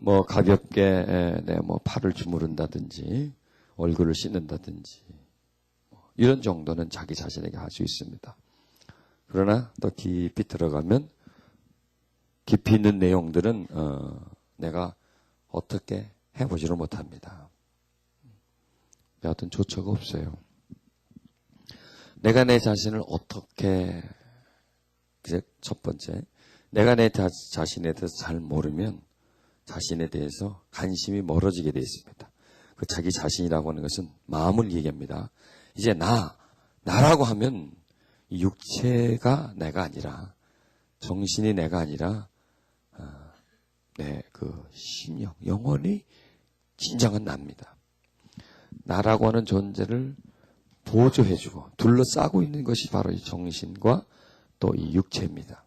뭐 가볍게 내 뭐 팔을 주무른다든지 얼굴을 씻는다든지 이런 정도는 자기 자신에게 할 수 있습니다. 그러나 더 깊이 들어가면 깊이 있는 내용들은 내가 어떻게 해보지를 못합니다. 여하튼 조처가 없어요. 내가 내 자신을 어떻게, 첫 번째, 내가 내 자신에 대해서 잘 모르면 자신에 대해서 관심이 멀어지게 되어 있습니다. 그 자기 자신이라고 하는 것은 마음을 얘기합니다. 이제 나라고 하면 이 육체가 내가 아니라, 정신이 내가 아니라 내 그 심령, 영혼이 진정한 나입니다. 나라고 하는 존재를 보조해주고 둘러싸고 있는 것이 바로 이 정신과 또 이 육체입니다.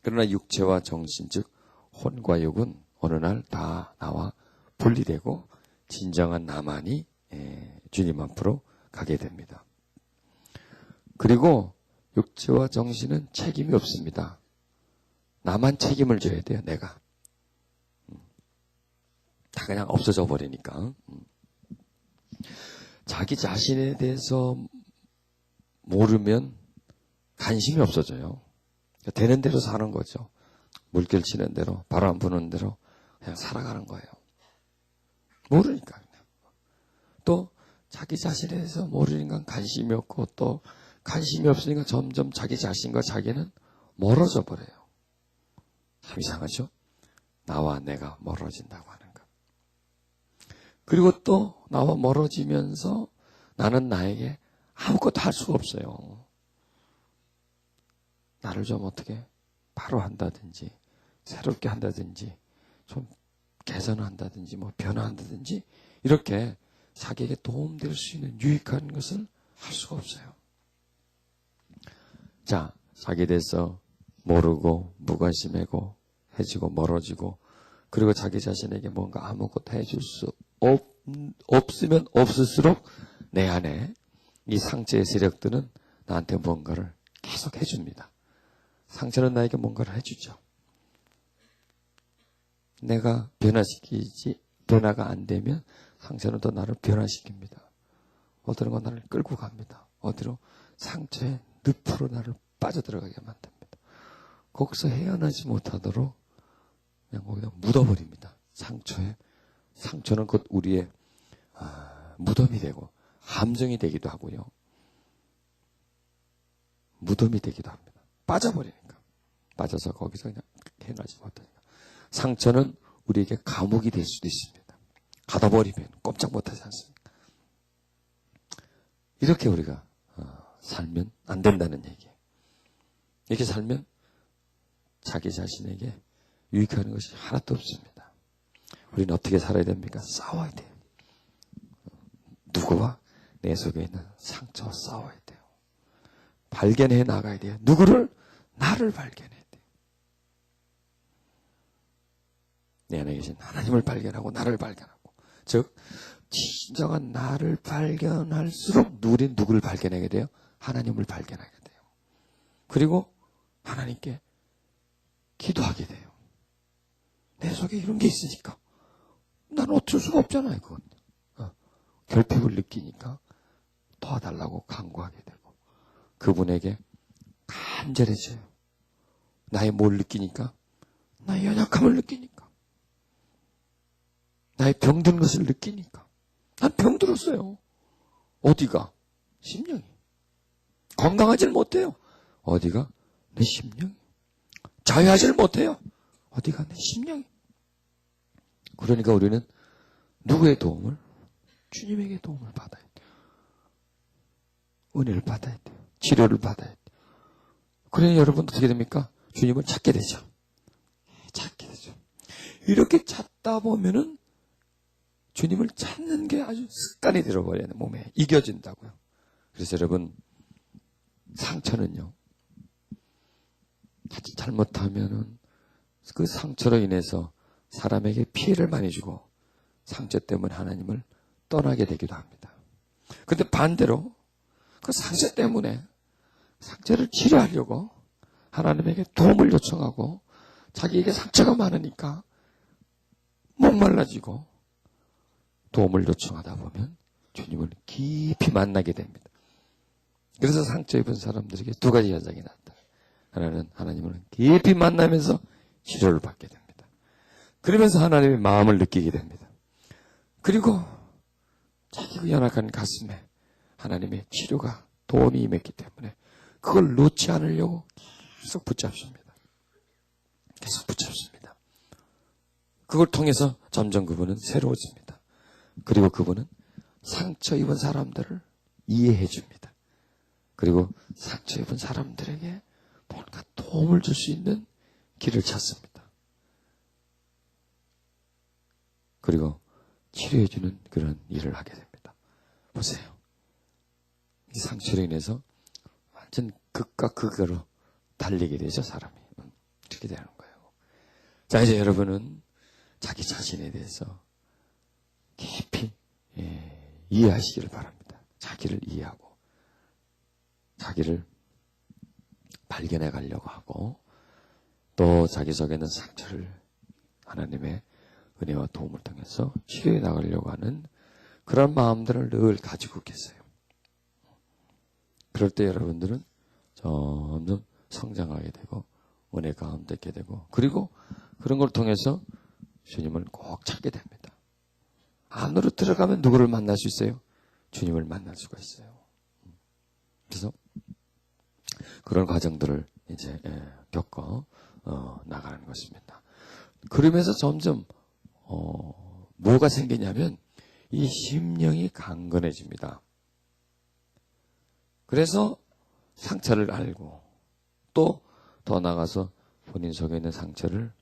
그러나 육체와 정신, 즉 혼과 육은 어느 날 다 나와 분리되고 진정한 나만이 주님 앞으로 가게 됩니다. 그리고 육체와 정신은 책임이 없습니다. 나만 책임을 져야 돼요, 내가. 다 그냥 없어져 버리니까. 자기 자신에 대해서 모르면 관심이 없어져요. 되는 대로 사는 거죠. 물결 치는 대로, 바람 부는 대로 그냥 살아가는 거예요. 모르니까. 또 자기 자신에 대해서 모르니까 관심이 없고 또 관심이 없으니까 점점 자기 자신과 자기는 멀어져 버려요. 참 이상하죠? 나와 내가 멀어진다고 하는 것. 그리고 또 나와 멀어지면서 나는 나에게 아무것도 할 수가 없어요. 나를 좀 어떻게 바로 한다든지 새롭게 한다든지 좀 개선한다든지 뭐 변화한다든지 이렇게 자기에게 도움될 수 있는 유익한 것을 할 수가 없어요. 자, 자기에 대해서 모르고 무관심하고 해지고 멀어지고 그리고 자기 자신에게 뭔가 아무것도 해줄 수 없으면 없을수록 내 안에 이 상처의 세력들은 나한테 뭔가를 계속 해줍니다. 상처는 나에게 뭔가를 해주죠. 내가 변화가 안 되면 상처는 또 나를 변화시킵니다. 어디로 나를 끌고 갑니다. 어디로? 상처의 늪으로 나를 빠져들어가게 만듭니다. 거기서 헤어나지 못하도록 그냥 거기다 묻어버립니다. 상처는 곧 우리의 무덤이 되고 함정이 되기도 하고요. 무덤이 되기도 합니다. 빠져버리니까. 빠져서 거기서 그냥 헤어나지 못하니까. 상처는 우리에게 감옥이 될 수도 있습니다. 가둬버리면 꼼짝 못하지 않습니까? 이렇게 우리가 살면 안 된다는 얘기예요. 이렇게 살면 자기 자신에게 유익하는 것이 하나도 없습니다. 우리는 어떻게 살아야 됩니까? 싸워야 돼요. 누구와? 내 속에 있는 상처와 싸워야 돼요. 발견해 나가야 돼요. 누구를? 나를 발견해야 돼요. 내 안에 계신 하나님을 발견하고 나를 발견하고 즉 진정한 나를 발견할수록 우리는 누구를 발견하게 돼요? 하나님을 발견하게 돼요. 그리고 하나님께 기도하게 돼요. 내 속에 이런 게 있으니까 나는 어쩔 수가 없잖아요. 그건. 결핍을 느끼니까 도와달라고 간구하게 되고 그분에게 간절해져요. 나의 뭘 느끼니까? 나의 연약함을 느끼니까. 나의 병든 것을 느끼니까. 난 병들었어요. 어디가? 심령이. 건강하질 못해요. 어디가? 내 심령이. 자유하질 못해요. 어디가? 내 심령이. 그러니까 우리는 누구의 도움을? 주님에게 도움을 받아야 돼요. 은혜를 받아야 돼요. 치료를 받아야 돼요. 그러니 여러분 어떻게 됩니까? 주님을 찾게 되죠. 찾게 되죠. 이렇게 찾다 보면은 주님을 찾는 게 아주 습관이 들어버려요. 몸에 이겨진다고요. 그래서 여러분 상처는요. 잘못하면은 그 상처로 인해서 사람에게 피해를 많이 주고 상처 때문에 하나님을 떠나게 되기도 합니다. 그런데 반대로 그 상처 때문에 상처를 치료하려고 하나님에게 도움을 요청하고 자기에게 상처가 많으니까 목말라지고 도움을 요청하다 보면 주님을 깊이 만나게 됩니다. 그래서 상처 입은 사람들에게 두 가지 현상이 나타나요. 하나는 하나님을 깊이 만나면서 치료를 받게 됩니다. 그러면서 하나님의 마음을 느끼게 됩니다. 그리고 자기 그 연약한 가슴에 하나님의 치료가 도움이 임했기 때문에 그걸 놓지 않으려고 계속 붙잡습니다. 계속 붙잡습니다. 그걸 통해서 점점 그분은 새로워집니다. 그리고 그분은 상처 입은 사람들을 이해해 줍니다. 그리고 상처 입은 사람들에게 뭔가 도움을 줄 수 있는 길을 찾습니다. 그리고 치료해 주는 그런 일을 하게 됩니다. 보세요. 이 상처로 인해서 완전 극과 극으로 달리게 되죠, 사람이. 이렇게 되는 거예요. 자, 이제 여러분은 자기 자신에 대해서 깊이 이해하시기를 바랍니다. 자기를 이해하고 자기를 발견해 가려고 하고 또 자기 속에 있는 상처를 하나님의 은혜와 도움을 통해서 치료해 나가려고 하는 그런 마음들을 늘 가지고 계세요. 그럴 때 여러분들은 점점 성장하게 되고 은혜 가운데 있게 되고 그리고 그런 걸 통해서 주님을 꼭 찾게 됩니다. 안으로 들어가면 누구를 만날 수 있어요? 주님을 만날 수가 있어요. 그래서 그런 과정들을 이제 겪어 나가는 것입니다. 그러면서 점점 뭐가 생기냐면 이 심령이 강건해집니다. 그래서 상처를 알고 또 더 나아가서 본인 속에 있는 상처를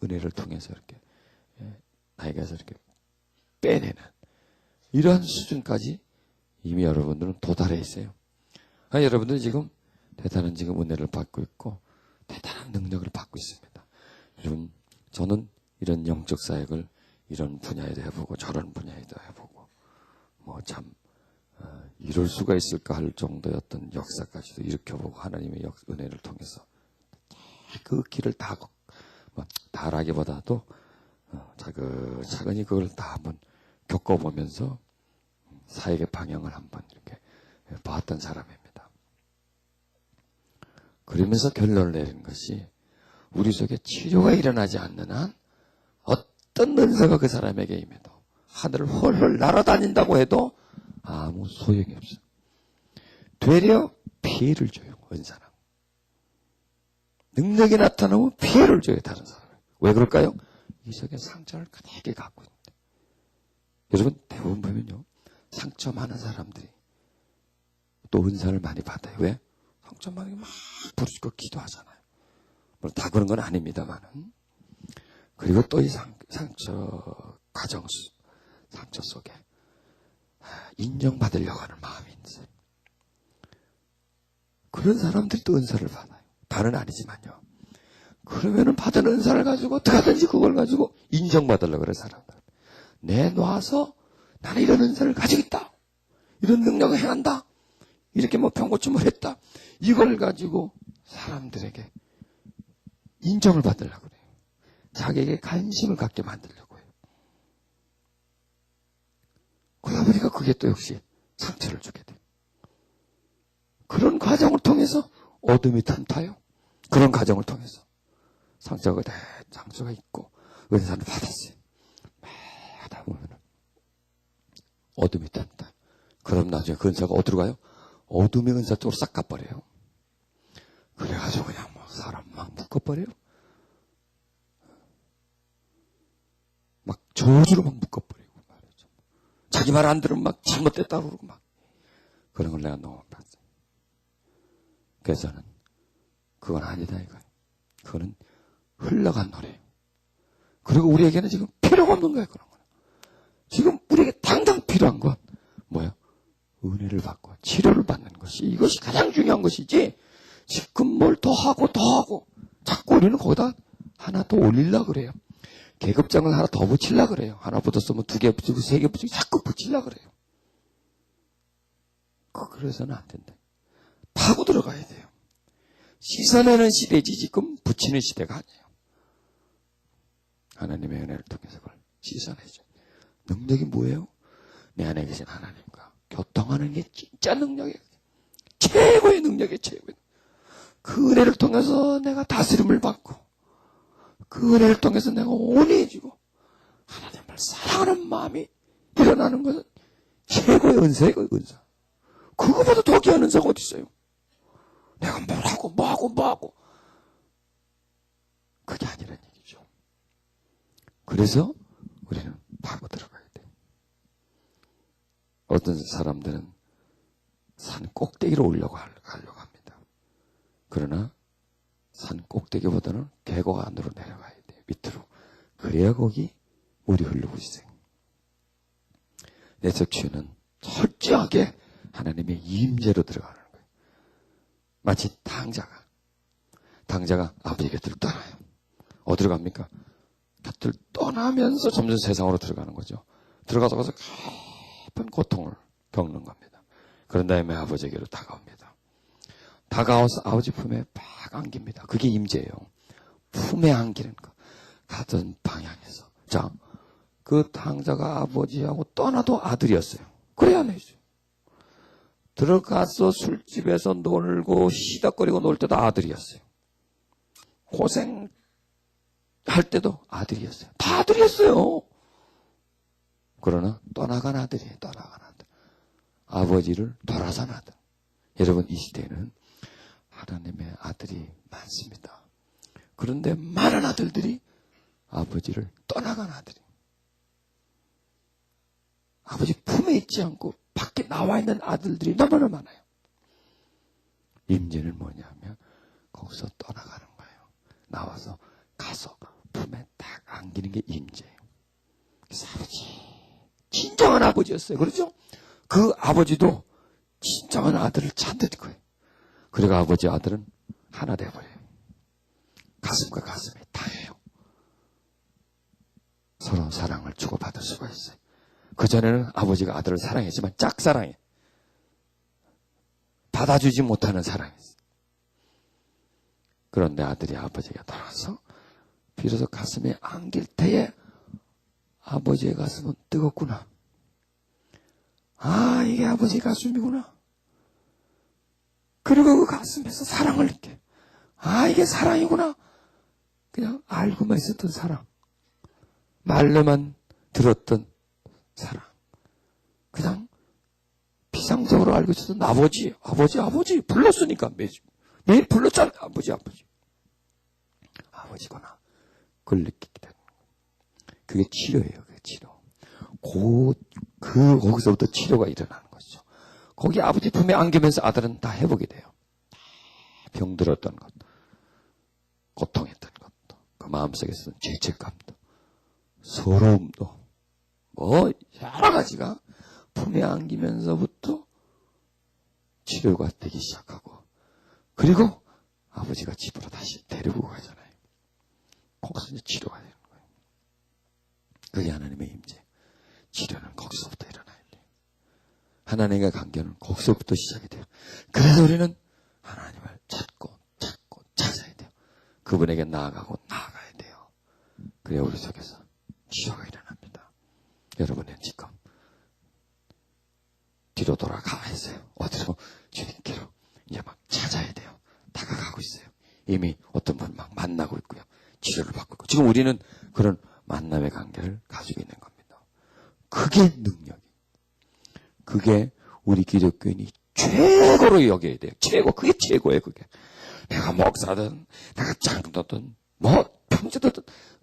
은혜를 통해서 이렇게 나에게서 이렇게 빼내는 이러한 수준까지 이미 여러분들은 도달해 있어요. 여러분들은 지금 대단한 지금 은혜를 받고 있고 대단한 능력을 받고 있습니다. 여러분, 저는 이런 영적 사역을 이런 분야에도 해보고 저런 분야에도 해보고 뭐 참 이럴 수가 있을까 할 정도였던 역사까지도 일으켜보고 하나님의 은혜를 통해서 그 길을 다 다라기보다도 차근히 그걸 다 한번 겪어보면서 사역의 방향을 한번 이렇게 봤던 사람입니다. 그러면서 결론을 내리는 것이 우리 속에 치료가 일어나지 않는 한 어떤 은사가 그 사람에게 임해도 하늘을 헐헐 날아다닌다고 해도 아무 소용이 없어요. 되려 피해를 줘요. 은사는. 능력이 나타나면 피해를 줘요. 다른 사람을. 왜 그럴까요? 이 속에 상처를 크게 갖고 있는데. 여러분 대부분 보면요. 상처 많은 사람들이 또 은사를 많이 받아요. 왜? 상처 많은 게 막 부르짖고 기도하잖아요. 물론 다 그런 건 아닙니다만은. 그리고 또 이 상처 과정, 상처 속에 인정받으려고 하는 마음이 있어요. 그런 사람들이 또 은사를 받아요. 다는 아니지만요. 그러면은 받은 은사를 가지고 어떻게든지 그걸 가지고 인정받으려고 그래, 사람들. 내놔서 나는 이런 은사를 가지고 있다. 이런 능력을 행한다. 이렇게 뭐 병고침을 했다. 이걸 가지고 사람들에게 인정을 받으려고 그래요. 자기에게 관심을 갖게 만들려고 해요. 그러다 보니까 그게 또 역시 상처를 주게 돼요. 그런 과정을 통해서 어둠이 틈타요. 그런 과정을 통해서 상처가 있고 은사를 받았어요. 막 하다 보면 어둠이 틈타. 그럼 나중에 그 은사가 어디로 가요? 어둠의 은사 쪽으로 싹 가버려요. 그래가지고 그냥 뭐 사람 막 묶어버려요. 막 저주로 막 묶어버리고 말이죠. 자기 말 안 들으면 막 잘못됐다고 그러고 막 그런 걸 내가 너무 봤어요. 그래서 저는 그건 아니다 이거예요. 그거는 흘러간 노래예요. 그리고 우리에게는 지금 필요가 없는 거예요. 그런 거는. 지금 우리에게 당장 필요한 건 뭐예요? 은혜를 받고 치료를 받는 것이 이것이 가장 중요한 것이지 지금 뭘 더 하고 자꾸 우리는 거기다 하나 더 올리려고 그래요. 계급장을 하나 더 붙이려고 그래요. 하나 붙었으면 2개 붙이고 3개 붙이고 자꾸 붙이려고 그래요. 그래서는 안 된다. 파고 들어가야 돼요. 씻어내는 시대지 지금 붙이는 시대가 아니에요. 하나님의 은혜를 통해서 그걸 씻어내죠. 능력이 뭐예요? 내 안에 계신 하나님과 교통하는 게 진짜 능력이에요. 최고의 능력이에요. 최고의. 그 은혜를 통해서 내가 다스림을 받고 그 은혜를 통해서 내가 온유해지고 하나님을 사랑하는 마음이 일어나는 것은 최고의 은사예요. 은사. 그거보다 더 귀한 은사가 어디 있어요? 내가 뭐하고 그게 아니란 얘기죠. 그래서 우리는 파고 들어가야 돼. 어떤 사람들은 산 꼭대기로 가려고 합니다. 그러나 산 꼭대기보다는 계곡 안으로 내려가야 돼. 밑으로. 그래야 거기 물이 흐르고 있어요. 내적 치유는 철저하게 하나님의 임재로 들어가는 거예요. 마치 당자가 아버지 곁을 떠나요. 어디로 갑니까? 곁을 떠나면서 점점 세상으로 들어가는 거죠. 들어가서 깊은 고통을 겪는 겁니다. 그런 다음에 아버지에게로 다가옵니다. 다가와서 아버지 품에 팍 안깁니다. 그게 임재예요. 품에 안기는 거. 가던 방향에서. 자, 그 당자가 아버지하고 떠나도 아들이었어요. 그래 안 해죠. 들어가서 술집에서 놀고 시닥거리고 놀 때도 아들이었어요. 고생할 때도 아들이었어요. 다 아들이었어요. 그러나 떠나간 아들이에요. 떠나간 아들. 아버지를 돌아선 아들. 여러분 이 시대에는 하나님의 아들이 많습니다. 그런데 많은 아들들이 아버지를 떠나간 아들이에요. 아버지 품에 있지 않고 밖에 나와 있는 아들들이 너무나 많아요. 임재는 뭐냐면 거기서 떠나가는 거예요. 나와서 가서 품에 딱 안기는 게 임재예요. 그래서 아버지 진정한 아버지였어요. 그렇죠? 그 아버지도 진정한 아들을 찾는 거예요. 그리고 아버지 아들은 하나 돼버려요. 가슴과 가슴이 닿아요. 서로 사랑을 주고받을 수가 있어요. 그전에는 아버지가 아들을 사랑했지만 짝사랑해. 받아주지 못하는 사랑이었어요. 그런데 아들이 아버지가 돌아서 비로소 가슴에 안길 때에 아버지의 가슴은 뜨겁구나. 아, 이게 아버지 가슴이구나. 그리고 그 가슴에서 사랑을 느껴. 아, 이게 사랑이구나. 그냥 알고만 있었던 사랑. 말로만 들었던 사랑. 그냥 비상적으로 알고 있었던 아버지 불렀으니까 매일 불렀잖아요. 아버지구나. 그걸 느끼게 되는 거예요. 그게 치료예요. 그게 치료. 거기서부터 치료가 일어나는 것이죠. 거기 아버지 품에 안기면서 아들은 다 회복이 돼요. 병들었던 것, 고통했던 것도, 그 마음속에서는 죄책감도, 서러움도, 여러 가지가 품에 안기면서부터 치료가 되기 시작하고, 그리고 아버지가 집으로 다시 데리고 가잖아요. 거기서 이제 치료가 되는 거예요. 그게 하나님의 임재. 치료는 거기서부터 일어나야 돼요. 하나님과 관계는 거기서부터 시작이 돼요. 그래서 우리는 하나님을 찾고 찾아야 돼요. 그분에게 나아가야 돼요. 그래야 우리 속에서 치유가 일어납니다. 여러분은 지금 뒤로 돌아가 있어요. 어디로? 주님께로 이제 막 찾아야 돼요. 다가가고 있어요. 이미 어떤 분 막 만나고 있고요. 치료를 받고 있고. 지금 우리는 그런 만남의 관계를 가지고 있는 겁니다. 그게 능력이. 그게 우리 기독교인이 최고로 여겨야 돼요. 그게 최고예요, 그게. 내가 목사든, 내가 장로든, 평소든,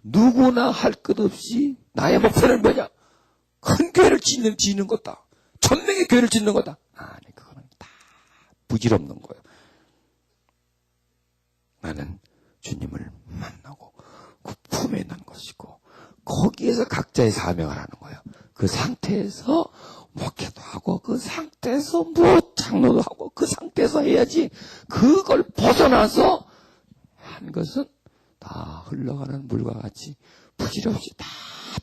누구나 할 것 없이 나의 목표는 뭐냐? 큰 교회를 짓는 거다. 1000명의 교회를 짓는 거다. 아니, 그거는 다 부질없는 거예요. 나는 주님을 만나고, 그 품에 있는 것이고, 거기에서 각자의 사명을 하는 거예요. 그 상태에서 목회도 하고, 그 상태에서 장로도 하고, 그 상태에서 해야지. 그걸 벗어나서 한 것은 다 흘러가는 물과 같이 부질없이 다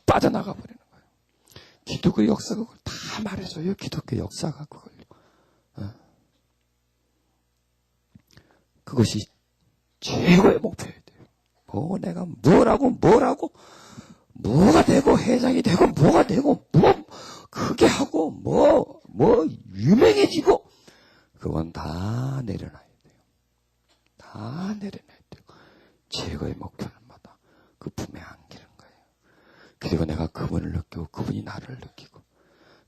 빠져나가 버리는 거예요. 기독교 역사가 그걸 다 말해줘요. 기독교 역사가 그걸요. 그것이 최고의 목표여야 돼요. 뭐 내가 뭐가 되고 회장이 되고 뭐가 되고 크게 하고 유명해지고 그건 다 내려놔야 돼요. 다 내려놔야 돼요. 최고의 목표는 뭐다? 그 품에 안기는 거예요. 그리고 내가 그분을 느끼고 그분이 나를 느끼고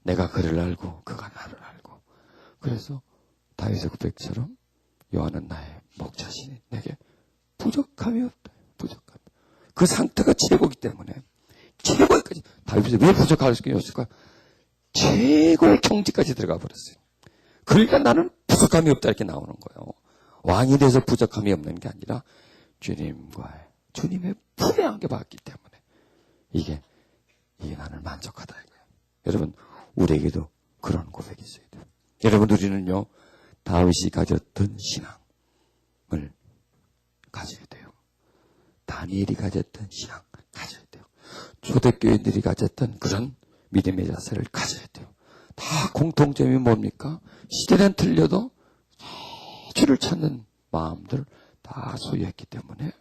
내가 그를 알고 그가 나를 알고 그래서 다윗의 고백처럼 여호와는 나의 목자시니 내게 부족함이 없다. 부족함. 그 상태가 최고이기 때문에 최고까지 다윗이 왜 부족할 수 없을까? 최고의 경지까지 들어가 버렸어요. 그러니까 나는 부족함이 없다 이렇게 나오는 거예요. 왕이 돼서 부족함이 없는 게 아니라 주님의 품에 안겨봤기 때문에 이게 나를 만족하다 이거예요. 여러분 우리에게도 그런 고백이 있어야 돼요. 여러분 우리는요 다윗이 가졌던 신앙을 가져야 돼요. 다니엘이 가졌던 신앙 가져야 돼요. 초대교인들이 가졌던 그런 믿음의 자세를 가져야 돼요. 다 공통점이 뭡니까? 시대는 틀려도 주를 찾는 마음들 다 소유했기 때문에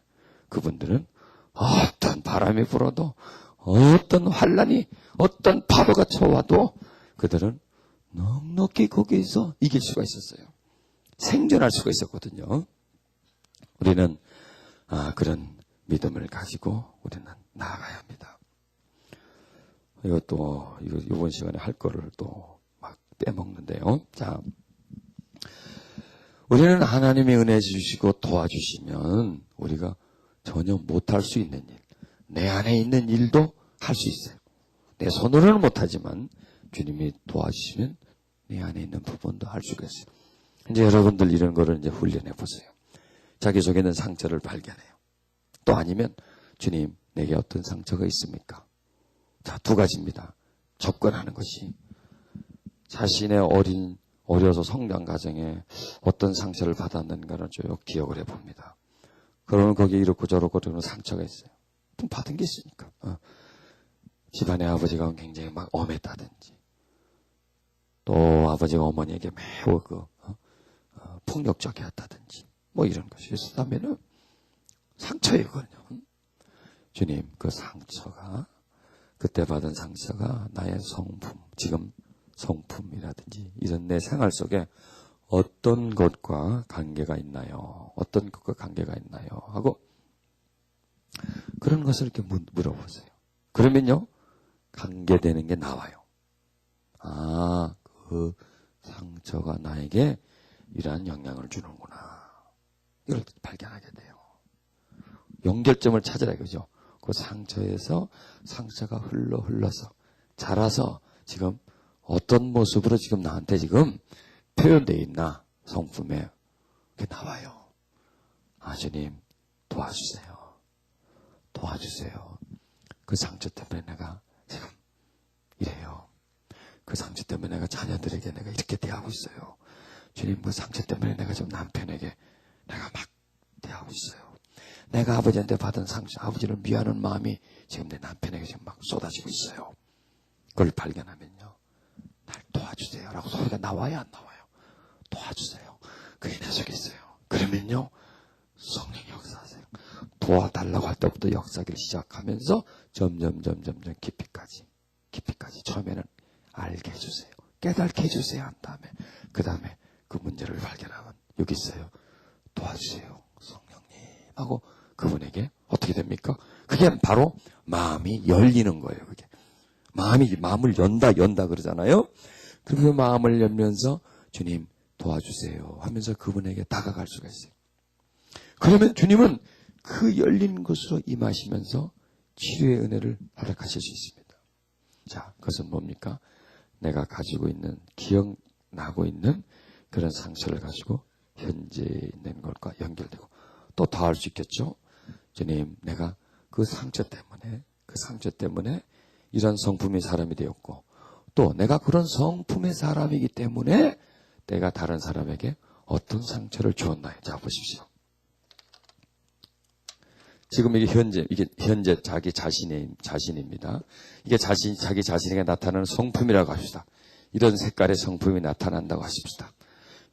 그분들은 어떤 바람이 불어도 어떤 환란이 어떤 파도가 쳐와도 그들은 넉넉히 거기에서 이길 수가 있었어요. 생존할 수가 있었거든요. 우리는 그런 믿음을 가지고 우리는 나아가야 합니다. 이거 이번 시간에 할 거를 또 막 빼먹는데요. 자, 우리는 하나님의 은혜 주시고 도와주시면 우리가 전혀 못할 수 있는 일, 내 안에 있는 일도 할 수 있어요. 내 손으로는 못하지만 주님이 도와주시면 내 안에 있는 부분도 할 수가 있어요. 이제 여러분들 이런 거를 이제 훈련해 보세요. 자기 속에 있는 상처를 발견해요. 또 아니면 주님 내게 어떤 상처가 있습니까? 자, 두 가지입니다. 접근하는 것이 자신의 어려서 성장 과정에 어떤 상처를 받았는가를 쭉 기억을 해봅니다. 그러면 거기에 이렇고 저렇고 그런 상처가 있어요. 좀 받은 게 있으니까. 집안의 아버지가 굉장히 막 엄했다든지 또 아버지가 어머니에게 매우 폭력적이었다든지 뭐 이런 것이 있었다면은 상처예요, 그건요. 주님, 그 상처가 그때 받은 상처가 나의 성품, 지금 성품이라든지 이런 내 생활 속에 어떤 것과 관계가 있나요? 어떤 것과 관계가 있나요? 하고 그런 것을 이렇게 물어보세요. 그러면요, 관계되는 게 나와요. 그 상처가 나에게 이러한 영향을 주는구나. 이걸 발견하게 돼요. 연결점을 찾으라 이거죠. 그 상처에서 상처가 흘러서 자라서 지금 어떤 모습으로 지금 나한테 지금 표현되어 있나 성품에 그게 나와요. 주님 도와주세요. 그 상처 때문에 내가 지금 이래요. 그 상처 때문에 내가 자녀들에게 내가 이렇게 대하고 있어요. 주님 그 상처 때문에 내가 지금 남편에게 내가 막 대하고 있어요. 내가 아버지한테 받은 상처, 아버지를 미워하는 마음이 지금 내 남편에게 지금 막 쏟아지고 있어요. 그걸 발견하면요. 날 도와주세요. 라고 소리가 나와야 안 나와요. 도와주세요. 그게 내 속에 있어요. 그러면요. 성령이 역사하세요. 도와달라고 할 때부터 역사하기를 시작하면서 점점 깊이까지 처음에는 알게 해주세요. 깨닫게 해주세요. 한 다음에 그 다음에 그 문제를 발견하면 여기 있어요. 도와주세요. 성령님 하고 그분에게 어떻게 됩니까? 그게 바로 마음이 열리는 거예요. 그게 마음을 연다 그러잖아요. 그 마음을 열면서 주님 도와주세요 하면서 그분에게 다가갈 수가 있어요. 그러면 주님은 그 열린 곳으로 임하시면서 치료의 은혜를 허락하실 수 있습니다. 자, 그것은 뭡니까? 내가 가지고 있는 기억나고 있는 그런 상처를 가지고 현재 있는 것과 연결되고 또 더 할 수 있겠죠. 주님, 내가 그 상처 때문에 이런 성품의 사람이 되었고 또 내가 그런 성품의 사람이기 때문에 내가 다른 사람에게 어떤 상처를 주었나요? 자, 보십시오. 지금 이게 현재 자기 자신입니다. 이게 자기 자신에게 나타나는 성품이라고 합시다. 이런 색깔의 성품이 나타난다고 하십시다.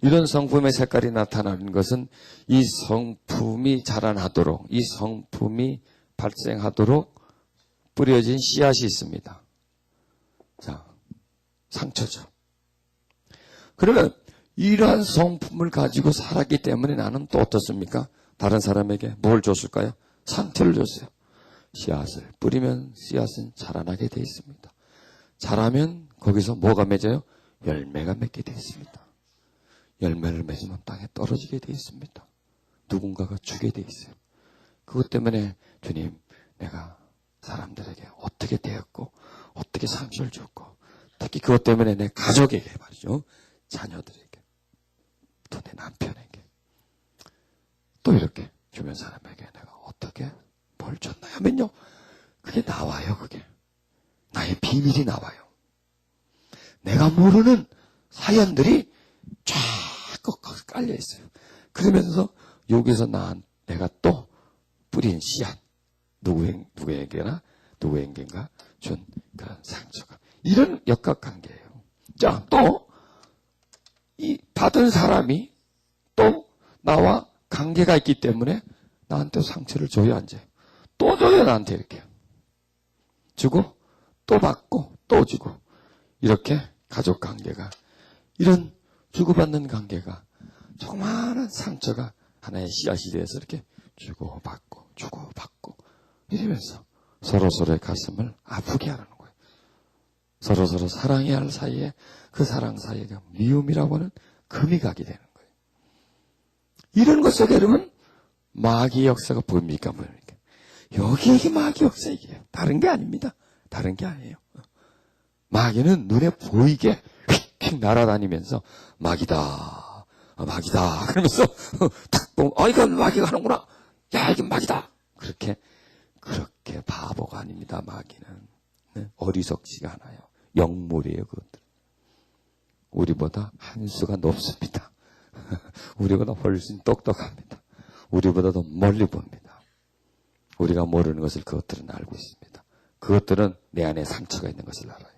이런 성품의 색깔이 나타나는 것은 이 성품이 자라나도록, 이 성품이 발생하도록 뿌려진 씨앗이 있습니다. 자, 상처죠. 그러면 이러한 성품을 가지고 살았기 때문에 나는 또 어떻습니까? 다른 사람에게 뭘 줬을까요? 상처를 줬어요. 씨앗을 뿌리면 씨앗은 자라나게 되어 있습니다. 자라면 거기서 뭐가 맺어요? 열매가 맺게 되어 있습니다. 열매를 맺으면 땅에 떨어지게 되어 있습니다. 누군가가 주게 되어 있어요. 그것 때문에 주님, 내가 사람들에게 어떻게 대했고 어떻게 상처를 줬고 특히 그것 때문에 내 가족에게 말이죠. 자녀들에게 또 내 남편에게 또 이렇게 주변 사람에게 내가 어떻게 뭘 줬나 하면요. 그게 나와요. 그게 나의 비밀이 나와요. 내가 모르는 사연들이 쫙 깔려 있어요. 그러면서 여기서 내가 또 뿌린 씨앗 누구에게나 누구에게인가 준 그 상처가 이런 역학관계예요. 자, 또 이 받은 사람이 또 나와 관계가 있기 때문에 나한테 상처를 줘요, 안 줘요? 또 줘요, 나한테 이렇게 주고 또 받고 또 주고 이렇게 가족 관계가 이런 주고받는 관계가 조그마한 상처가 하나의 씨앗이 돼서 이렇게 주고받고 이러면서 서로서로의 가슴을 아프게 하는 거예요. 서로서로 사랑해야 할 사이에 그 사랑 사이에 미움이라고 하는 금이 가게 되는 거예요. 이런 것 속에 여러분 마귀의 역사가 보입니까? 여기에 마귀 역사 이게요. 다른 게 아닙니다. 다른 게 아니에요. 마귀는 눈에 보이게 휙휙 날아다니면서 마귀다 그러면서 탁 보면 이건 마귀가 하는구나. 야, 이건 마귀다. 그렇게 바보가 아닙니다. 마귀는 어리석지가 않아요. 영물이에요. 그것들 우리보다 한 수가 높습니다. 우리보다 훨씬 똑똑합니다. 우리보다 더 멀리 봅니다. 우리가 모르는 것을 그것들은 알고 있습니다. 그것들은 내 안에 상처가 있는 것을 알아요.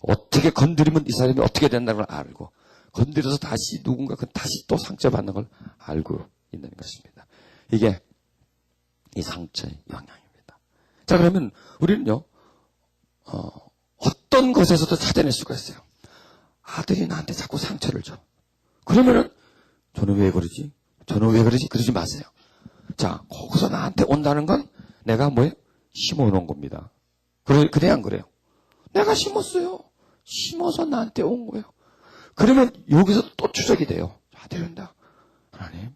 어떻게 건드리면 이 사람이 어떻게 된다는 걸 알고 건드려서 다시 누군가 다시 또 상처받는 걸 알고 있는 것입니다. 이게 이 상처의 영향입니다. 자, 그러면 우리는요 어떤 것에서도 찾아낼 수가 있어요. 아들이 나한테 자꾸 상처를 줘. 그러면은 저는 왜 그러지? 그러지 마세요. 자, 거기서 나한테 온다는 건 내가 뭐예요? 심어놓은 겁니다. 그래 안 그래요? 내가 심었어요. 심어서 나한테 온 거예요. 그러면 여기서 또 추적이 돼요. 아들은다. 하나님,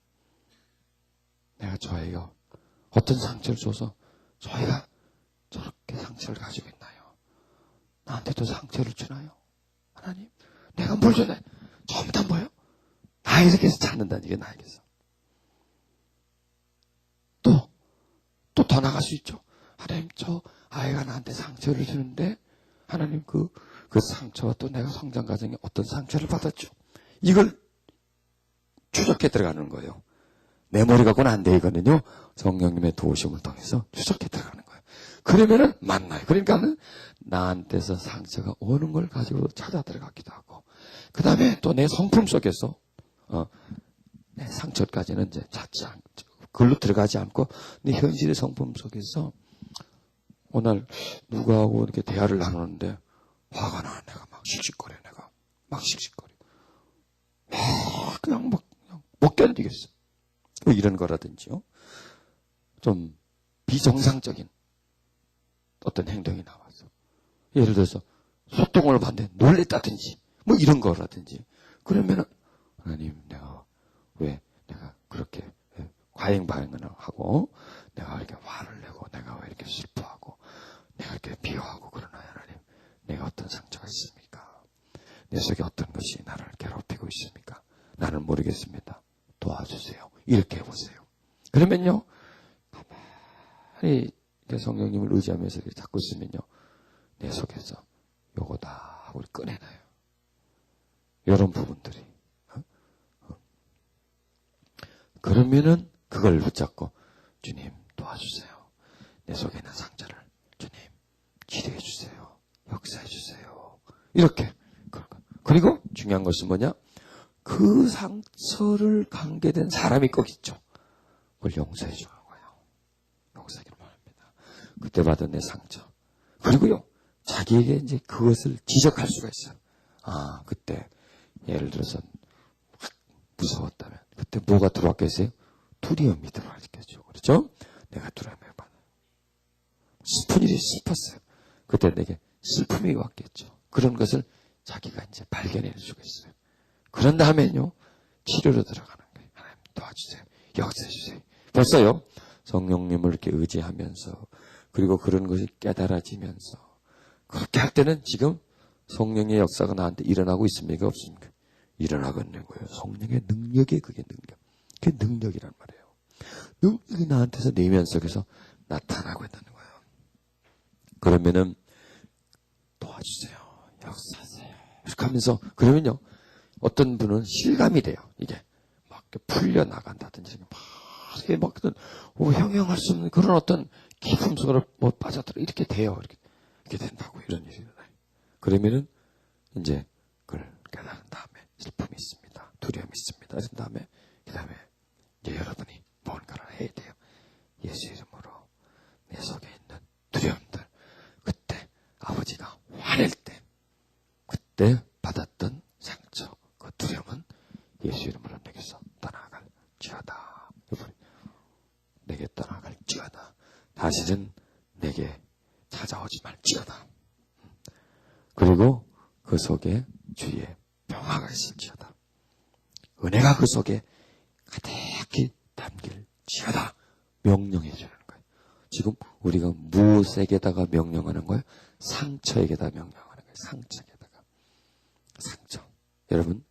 내가 저에게 어떤 상처를 줘서 저희가 저렇게 상처를 가지고 있나요? 나한테도 상처를 주나요? 하나님, 내가 뭘 줬나요? 전부 다 뭐예요? 나에게서 찾는다는 얘기예요. 나에게서. 또 더 나갈 수 있죠. 하나님, 저 아이가 나한테 상처를 주는데 하나님 그 상처와 또 내가 성장 과정에 어떤 상처를 받았죠. 이걸 추적해 들어가는 거예요. 내 머리 갖고는 안 되거든요. 성령님의 도우심을 통해서 추적해 들어가는 거예요. 그러면은 만나요. 그러니까는 나한테서 상처가 오는 걸 가지고 찾아 들어가기도 하고, 그 다음에 또 내 성품 속에서 내 상처까지는 이제 찾지 않고 글로 들어가지 않고 내 현실의 성품 속에서 오늘 누구하고 이렇게 대화를 나누는데 화가 나. 내가 막 씩씩거려. 그냥 못 견디겠어. 뭐 이런 거라든지요. 좀 비정상적인 어떤 행동이 나와서 예를 들어서 소통을 받는데 놀랬다든지 뭐 이런 거라든지 그러면은 하나님 내가 그렇게 과잉 반응을 하고 내가 이렇게 화를 내고 내가 왜 이렇게 슬퍼하고 내가 이렇게 비호하고 그러나요? 하나님, 내가 어떤 상처가 있습니까? 내 속에 어떤 것이 나를 괴롭히고 있습니까? 나는 모르겠습니다. 도와주세요. 이렇게 해보세요. 그러면요 가만히 성령님을 의지하면서 자꾸 쓰면요 내 속에서 요거다 하고 꺼내놔요. 이런 부분들이 그러면은 그걸 붙잡고 주님 도와주세요. 내 속에 있는 상처를 주님 치료해 주세요. 역사해 주세요. 이렇게. 그리고 중요한 것은 뭐냐? 그 상처를 관계된 사람이 꼭 있죠. 그걸 용서해 주는 거예요. 용서하기를 바랍니다. 그때 받은 내 상처. 그리고요, 자기에게 이제 그것을 지적할 수가 있어요. 아, 그때 예를 들어서 확 무서웠다면 그때 뭐가 들어왔겠어요? 두려움이 들어왔겠죠. 그렇죠? 내가 두려움을 받아. 슬픈 일이 슬펐어요. 그때 내게 슬픔이 왔겠죠. 그런 것을 자기가 이제 발견해 주겠어요. 그런 다음에는요, 치료로 들어가는 거예요. 하나님 도와주세요. 역사해 주세요. 벌써요, 성령님을 이렇게 의지하면서, 그리고 그런 것이 깨달아지면서, 그렇게 할 때는 지금 성령의 역사가 나한테 일어나고 있습니까? 없습니까? 일어나고 있는 거예요. 성령의 능력이 그게 능력. 그게 능력이란 말이에요. 능력이 나한테서 내면 속에서 나타나고 있다는 거예요. 그러면은 도와주세요. 역사하세요. 이렇게 하면서, 그러면요, 어떤 분은 실감이 돼요. 이게 막 풀려나간다든지, 막 이게 막 형용할 수 없는 그런 어떤 깊은 속으로 뭐 빠져들어 이렇게 돼요. 이렇게 된다고, 이런 일이 일어나요. 그러면은 이제 그걸 깨달은 다음에 슬픔이 있습니다. 두려움이 있습니다. 그런 다음에 그다음에 이제 여러분이 뭔가를 해야 돼요. 예수 이름으로 내 속에 있는 두려움들, 그때 아버지가 화낼 때, 그때 받았던 상처, 그 두려움은 예수 이름으로 내게서 떠나갈지어다. 내게 떠나갈지어다. 다시는 내게 찾아오지 말지어다. 그리고 그 속에 주의 평화가 있을지어다. 은혜가 그 속에 가득히 담길지어다. 명령해 주는 거예요. 지금 우리가 무엇에게다가 명령하는 거예요? 상처에게다 명령하는 거예요. 상처에게다가. 상처. 여러분,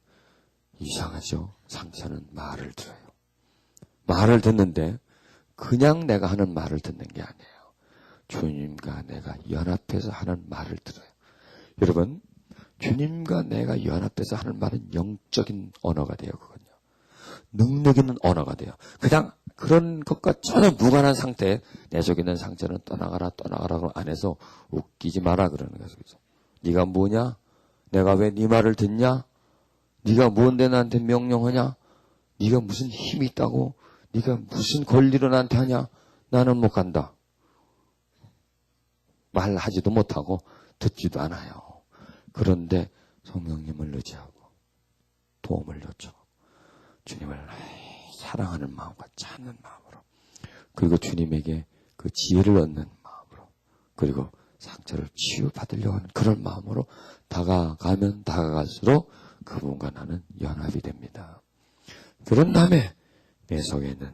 이상하죠? 상처는 말을 들어요. 말을 듣는데 그냥 내가 하는 말을 듣는 게 아니에요. 주님과 내가 연합해서 하는 말을 들어요. 여러분, 주님과 내가 연합해서 하는 말은 영적인 언어가 돼요. 그건요. 능력 있는 언어가 돼요. 그냥 그런 것과 전혀 무관한 상태에 내 속에 있는 상처는 떠나가라 떠나가라 안에서 웃기지 마라 그러는 거예요. 네가 뭐냐? 내가 왜 네 말을 듣냐? 네가 뭔데 나한테 명령하냐? 네가 무슨 힘이 있다고? 네가 무슨 권리로 나한테 하냐? 나는 못 간다. 말하지도 못하고 듣지도 않아요. 그런데 성령님을 의지하고 도움을 요청, 주님을 사랑하는 마음과 찾는 마음으로, 그리고 주님에게 그 지혜를 얻는 마음으로, 그리고 상처를 치유받으려고 하는 그런 마음으로 다가가면 다가갈수록 그분과 나는 연합이 됩니다. 그런 다음에 내 속에 있는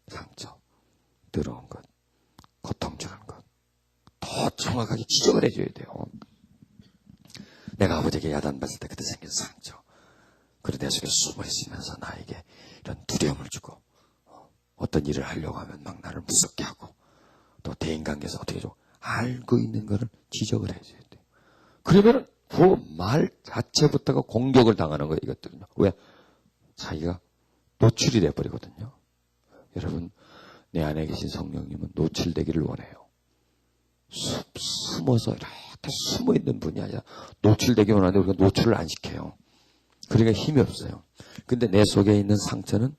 상처, 더러운 것, 고통 주는 것 더 정확하게 지적을 해줘야 돼요. 내가 아버지에게 야단받을 때 그때 생긴 상처, 그리고 내 속에 숨어 있으면서 나에게 이런 두려움을 주고, 어떤 일을 하려고 하면 막 나를 무섭게 하고, 또 대인관계에서 어떻게 좀 알고 있는 거를 지적을 해줘야 돼요. 그러면 그 말 자체부터가 공격을 당하는 거예요. 이것들은요. 왜? 자기가 노출이 돼버리거든요. 여러분, 내 안에 계신 성령님은 노출되기를 원해요. 숨어서 이렇게 숨어있는 분이 아니라 노출되기 원하는데 우리가 노출을 안 시켜요. 그러니까 힘이 없어요. 근데 내 속에 있는 상처는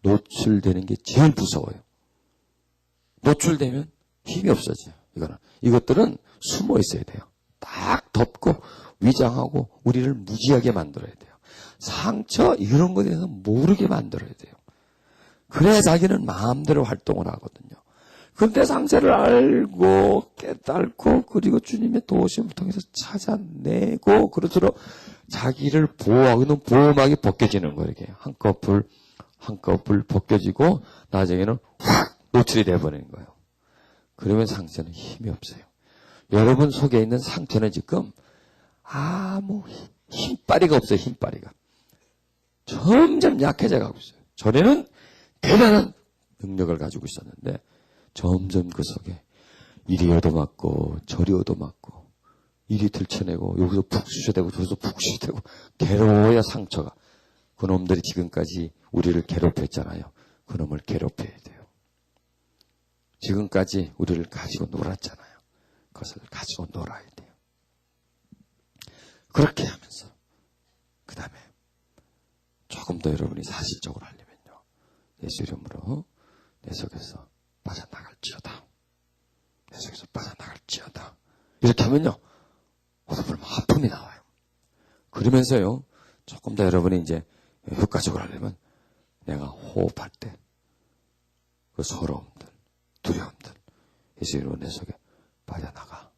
노출되는 게 제일 무서워요. 노출되면 힘이 없어져요. 이것들은 숨어 있어야 돼요. 딱 덮고 위장하고 우리를 무지하게 만들어야 돼요. 상처 이런 것에 대해서 모르게 만들어야 돼요. 그래야 자기는 마음대로 활동을 하거든요. 그런데 상처를 알고 깨닫고 그리고 주님의 도우심을 통해서 찾아내고 그럴수록 자기를 보호하고 있는 보호막이 벗겨지는 거예요. 이렇게 한꺼풀 벗겨지고 나중에는 확 노출이 돼버리는 거예요. 그러면 상처는 힘이 없어요. 여러분 속에 있는 상처는 지금 아무 힘바리가 없어요. 힘바리가. 점점 약해져 가고 있어요. 전에는 대단한 능력을 가지고 있었는데 점점 그 속에 이리 얻어맞고 저리 얻어맞고 이리 들쳐내고 여기서 푹 쑤셔대고 저기서 푹 쑤셔대고 괴로워야 상처가. 그놈들이 지금까지 우리를 괴롭혔잖아요. 그놈을 괴롭혀야 돼요. 지금까지 우리를 가지고 놀았잖아요. 그것을 가지고 놀아야 돼요. 그렇게 하면서 그 다음에 조금 더 여러분이 사실적으로 하려면요. 예수 이름으로 내 속에서 빠져나갈지어다. 내 속에서 빠져나갈지어다. 이렇게 하면요. 호흡을 막 아픔이 나와요. 그러면서요. 조금 더 여러분이 이제 효과적으로 하려면 내가 호흡할 때 그 서러움들, 두려움들 예수 이름으로 내 속에 빠져나가.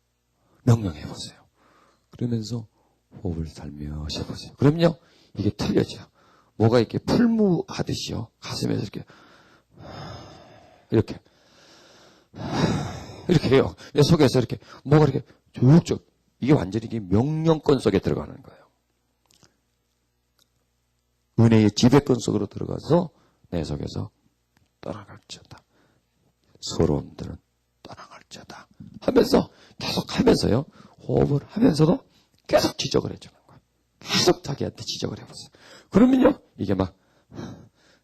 명령해보세요. 그러면서 호흡을 살며시 해보세요. 그럼요. 이게 틀려져요. 뭐가 이렇게 풀무하듯이요. 가슴에서 이렇게 해요. 내 속에서 이렇게 뭐가 이렇게 쭉쭉 이게 완전히 이게 명령권 속에 들어가는 거예요. 은혜의 지배권 속으로 들어가서 내 속에서 떠나갈지어다. 서러움들은 떠나갈지어다. 하면서 계속 하면서요. 호흡을 하면서도 계속 지적을 해주는 거예요. 계속 자기한테 지적을 해보세요. 그러면요. 이게 막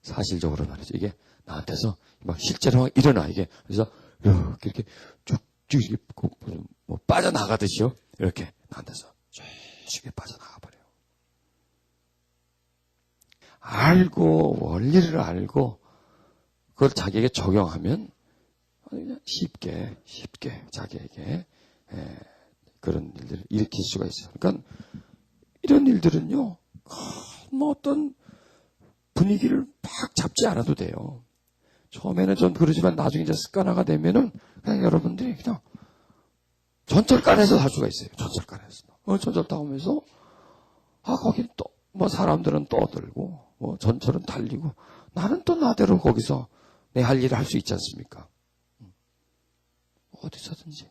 사실적으로 말이죠. 이게 나한테서 막 실제로 막 일어나 이게. 그래서 이렇게 쭉쭉 이렇게 뭐 빠져나가듯이요. 이렇게 나한테서 쭉 빠져나가 버려요. 알고 원리를 알고 그걸 자기에게 적용하면 그냥 쉽게 자기에게 그런 일들을 일으킬 수가 있어요. 그러니까 이런 일들은요. 뭐 어떤 분위기를 막 잡지 않아도 돼요. 처음에는 좀 그러지만 나중에 이제 습관화가 되면은 그냥 여러분들이 그냥 전철간에서 할 수가 있어요. 전철간에서. 전철 타면서 거기 또 뭐 사람들은 떠들고 뭐 전철은 달리고 나는 또 나대로 거기서 내 할 일을 할 수 있지 않습니까? 어디서든지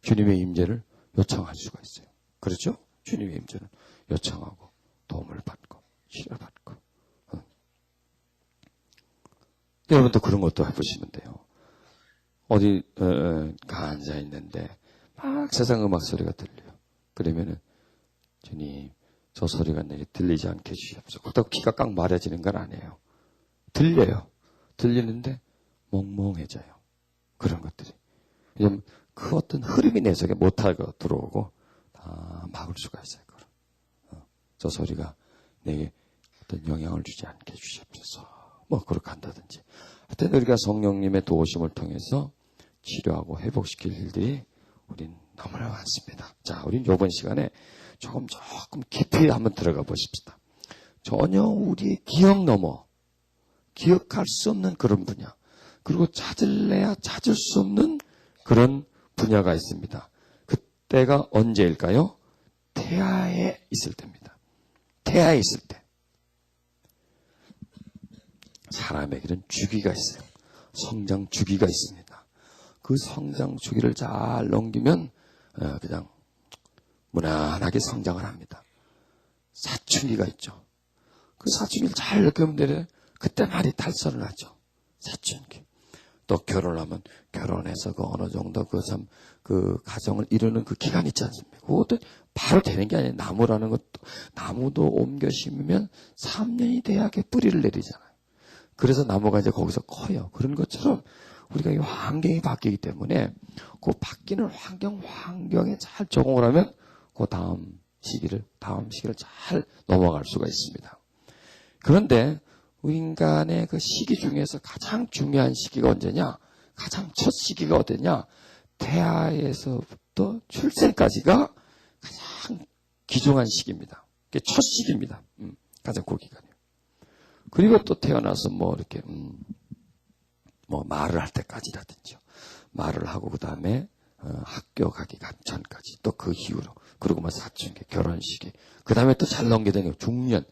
주님의 임재를 요청할 수가 있어요. 그렇죠? 주님의 임재는 요청하고 도움을 받고 치료를 받고. 여러분도 그런 것도 해보시면 돼요. 어디 앉아 있는데 막 세상 음악 소리가 들려요. 그러면은 주님 저 소리가 내게 들리지 않게 해주시옵소서. 그렇다고 귀가 꽉 마려지는 건 아니에요. 들려요. 들리는데 멍멍해져요. 그런 것들이. 왜냐면 그 어떤 흐름이 내 속에 못하고 들어오고 다 막을 수가 있어요. 저 소리가 내게 어떤 영향을 주지 않게 해주시옵소서. 뭐 그렇게 한다든지. 하여튼 우리가 성령님의 도우심을 통해서 치료하고 회복시킬 일들이 우린 너무나 많습니다. 자, 우린 이번 시간에 조금 깊이 한번 들어가 보십시다. 전혀 우리의 기억 넘어 기억할 수 없는 그런 분야, 그리고 찾을래야 찾을 수 없는 그런 분야가 있습니다. 그때가 언제일까요? 태아에 있을 때입니다. 태아에 있을 때. 사람에게는 주기가 있어요. 성장 주기가 있습니다. 그 성장 주기를 잘 넘기면 그냥 무난하게 성장을 합니다. 사춘기가 있죠. 그 사춘기를 잘 겪으면 되는데 그때 많이 탈선을 하죠. 사춘기. 또 결혼하면 결혼해서 그 어느 정도 그 가정을 이루는 그 기간이 있지 않습니까? 그것도 바로 되는 게 아니에요. 나무라는 것도 나무도 옮겨 심으면 3년이 돼야 뿌리를 내리잖아요. 그래서 나무가 이제 거기서 커요. 그런 것처럼 우리가 이 환경이 바뀌기 때문에 그 바뀌는 환경에 잘 적응을 하면 그 다음 시기를 잘 넘어갈 수가 있습니다. 그런데 인간의 그 시기 중에서 가장 중요한 시기가 언제냐? 가장 첫 시기가 어디냐? 태아에서부터 출생까지가 가장 귀중한 시기입니다. 그게 첫 시기입니다. 가장 그 기간이에요. 그리고 또 태어나서 뭐 이렇게 뭐 말을 할 때까지라든지요. 말을 하고 그 다음에 학교 가기 전까지 또 그 이후로 그리고 뭐 사춘기, 결혼 시기 그 다음에 또 잘 넘겨다니고 중년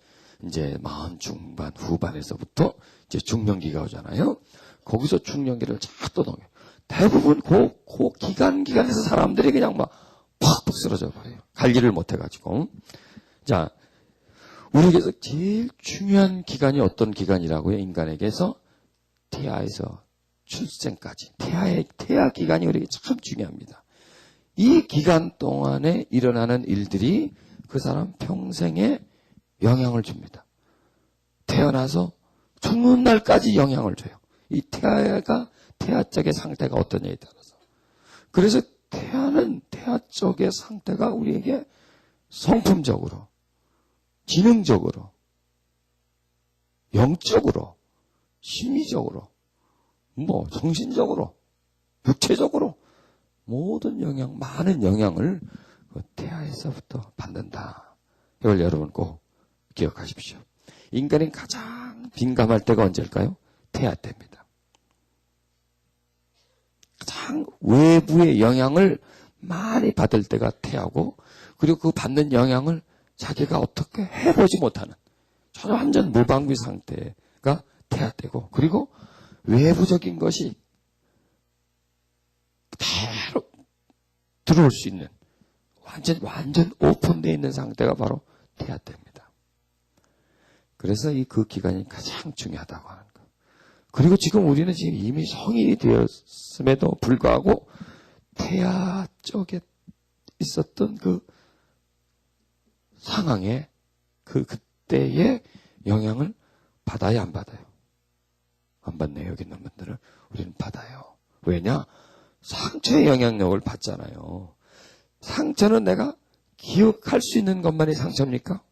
이제 40 중반 후반에서부터 이제 중년기가 오잖아요. 거기서 중년기를 잘 또 넘겨. 대부분 그 기간에서 사람들이 그냥 막 팍 쓰러져 버려요. 갈 일을 못 해가지고. 자, 우리에게서 제일 중요한 기간이 어떤 기간이라고요? 인간에게서 태아에서 출생까지. 태아 기간이 우리에게 참 중요합니다. 이 기간 동안에 일어나는 일들이 그 사람 평생에 영향을 줍니다. 태어나서 죽는 날까지 영향을 줘요. 이 태아 쪽의 상태가 어떠냐에 따라서. 그래서 태아 쪽의 상태가 우리에게 성품적으로, 지능적으로, 영적으로, 심리적으로, 정신적으로, 육체적으로 모든 영향, 많은 영향을 태아에서부터 받는다. 이걸 여러분 꼭 기억하십시오. 인간이 가장 민감할 때가 언제일까요? 태아 때입니다. 가장 외부의 영향을 많이 받을 때가 태아고, 그리고 그 받는 영향을 자기가 어떻게 해보지 못하는 전혀 완전 무방비 상태가 태아 때고, 그리고 외부적인 것이 그대로 들어올 수 있는 완전 오픈되어 있는 상태가 바로 태아 때입니다. 그래서 그 기간이 가장 중요하다고 하는 거. 그리고 지금 우리는 지금 이미 성인이 되었음에도 불구하고 태아 쪽에 있었던 그 상황에 그때의 영향을 받아야 안 받아요? 안 받네요. 여기 있는 분들은. 우리는 받아요. 왜냐? 상처의 영향력을 받잖아요. 상처는 내가 기억할 수 있는 것만이 상처입니까?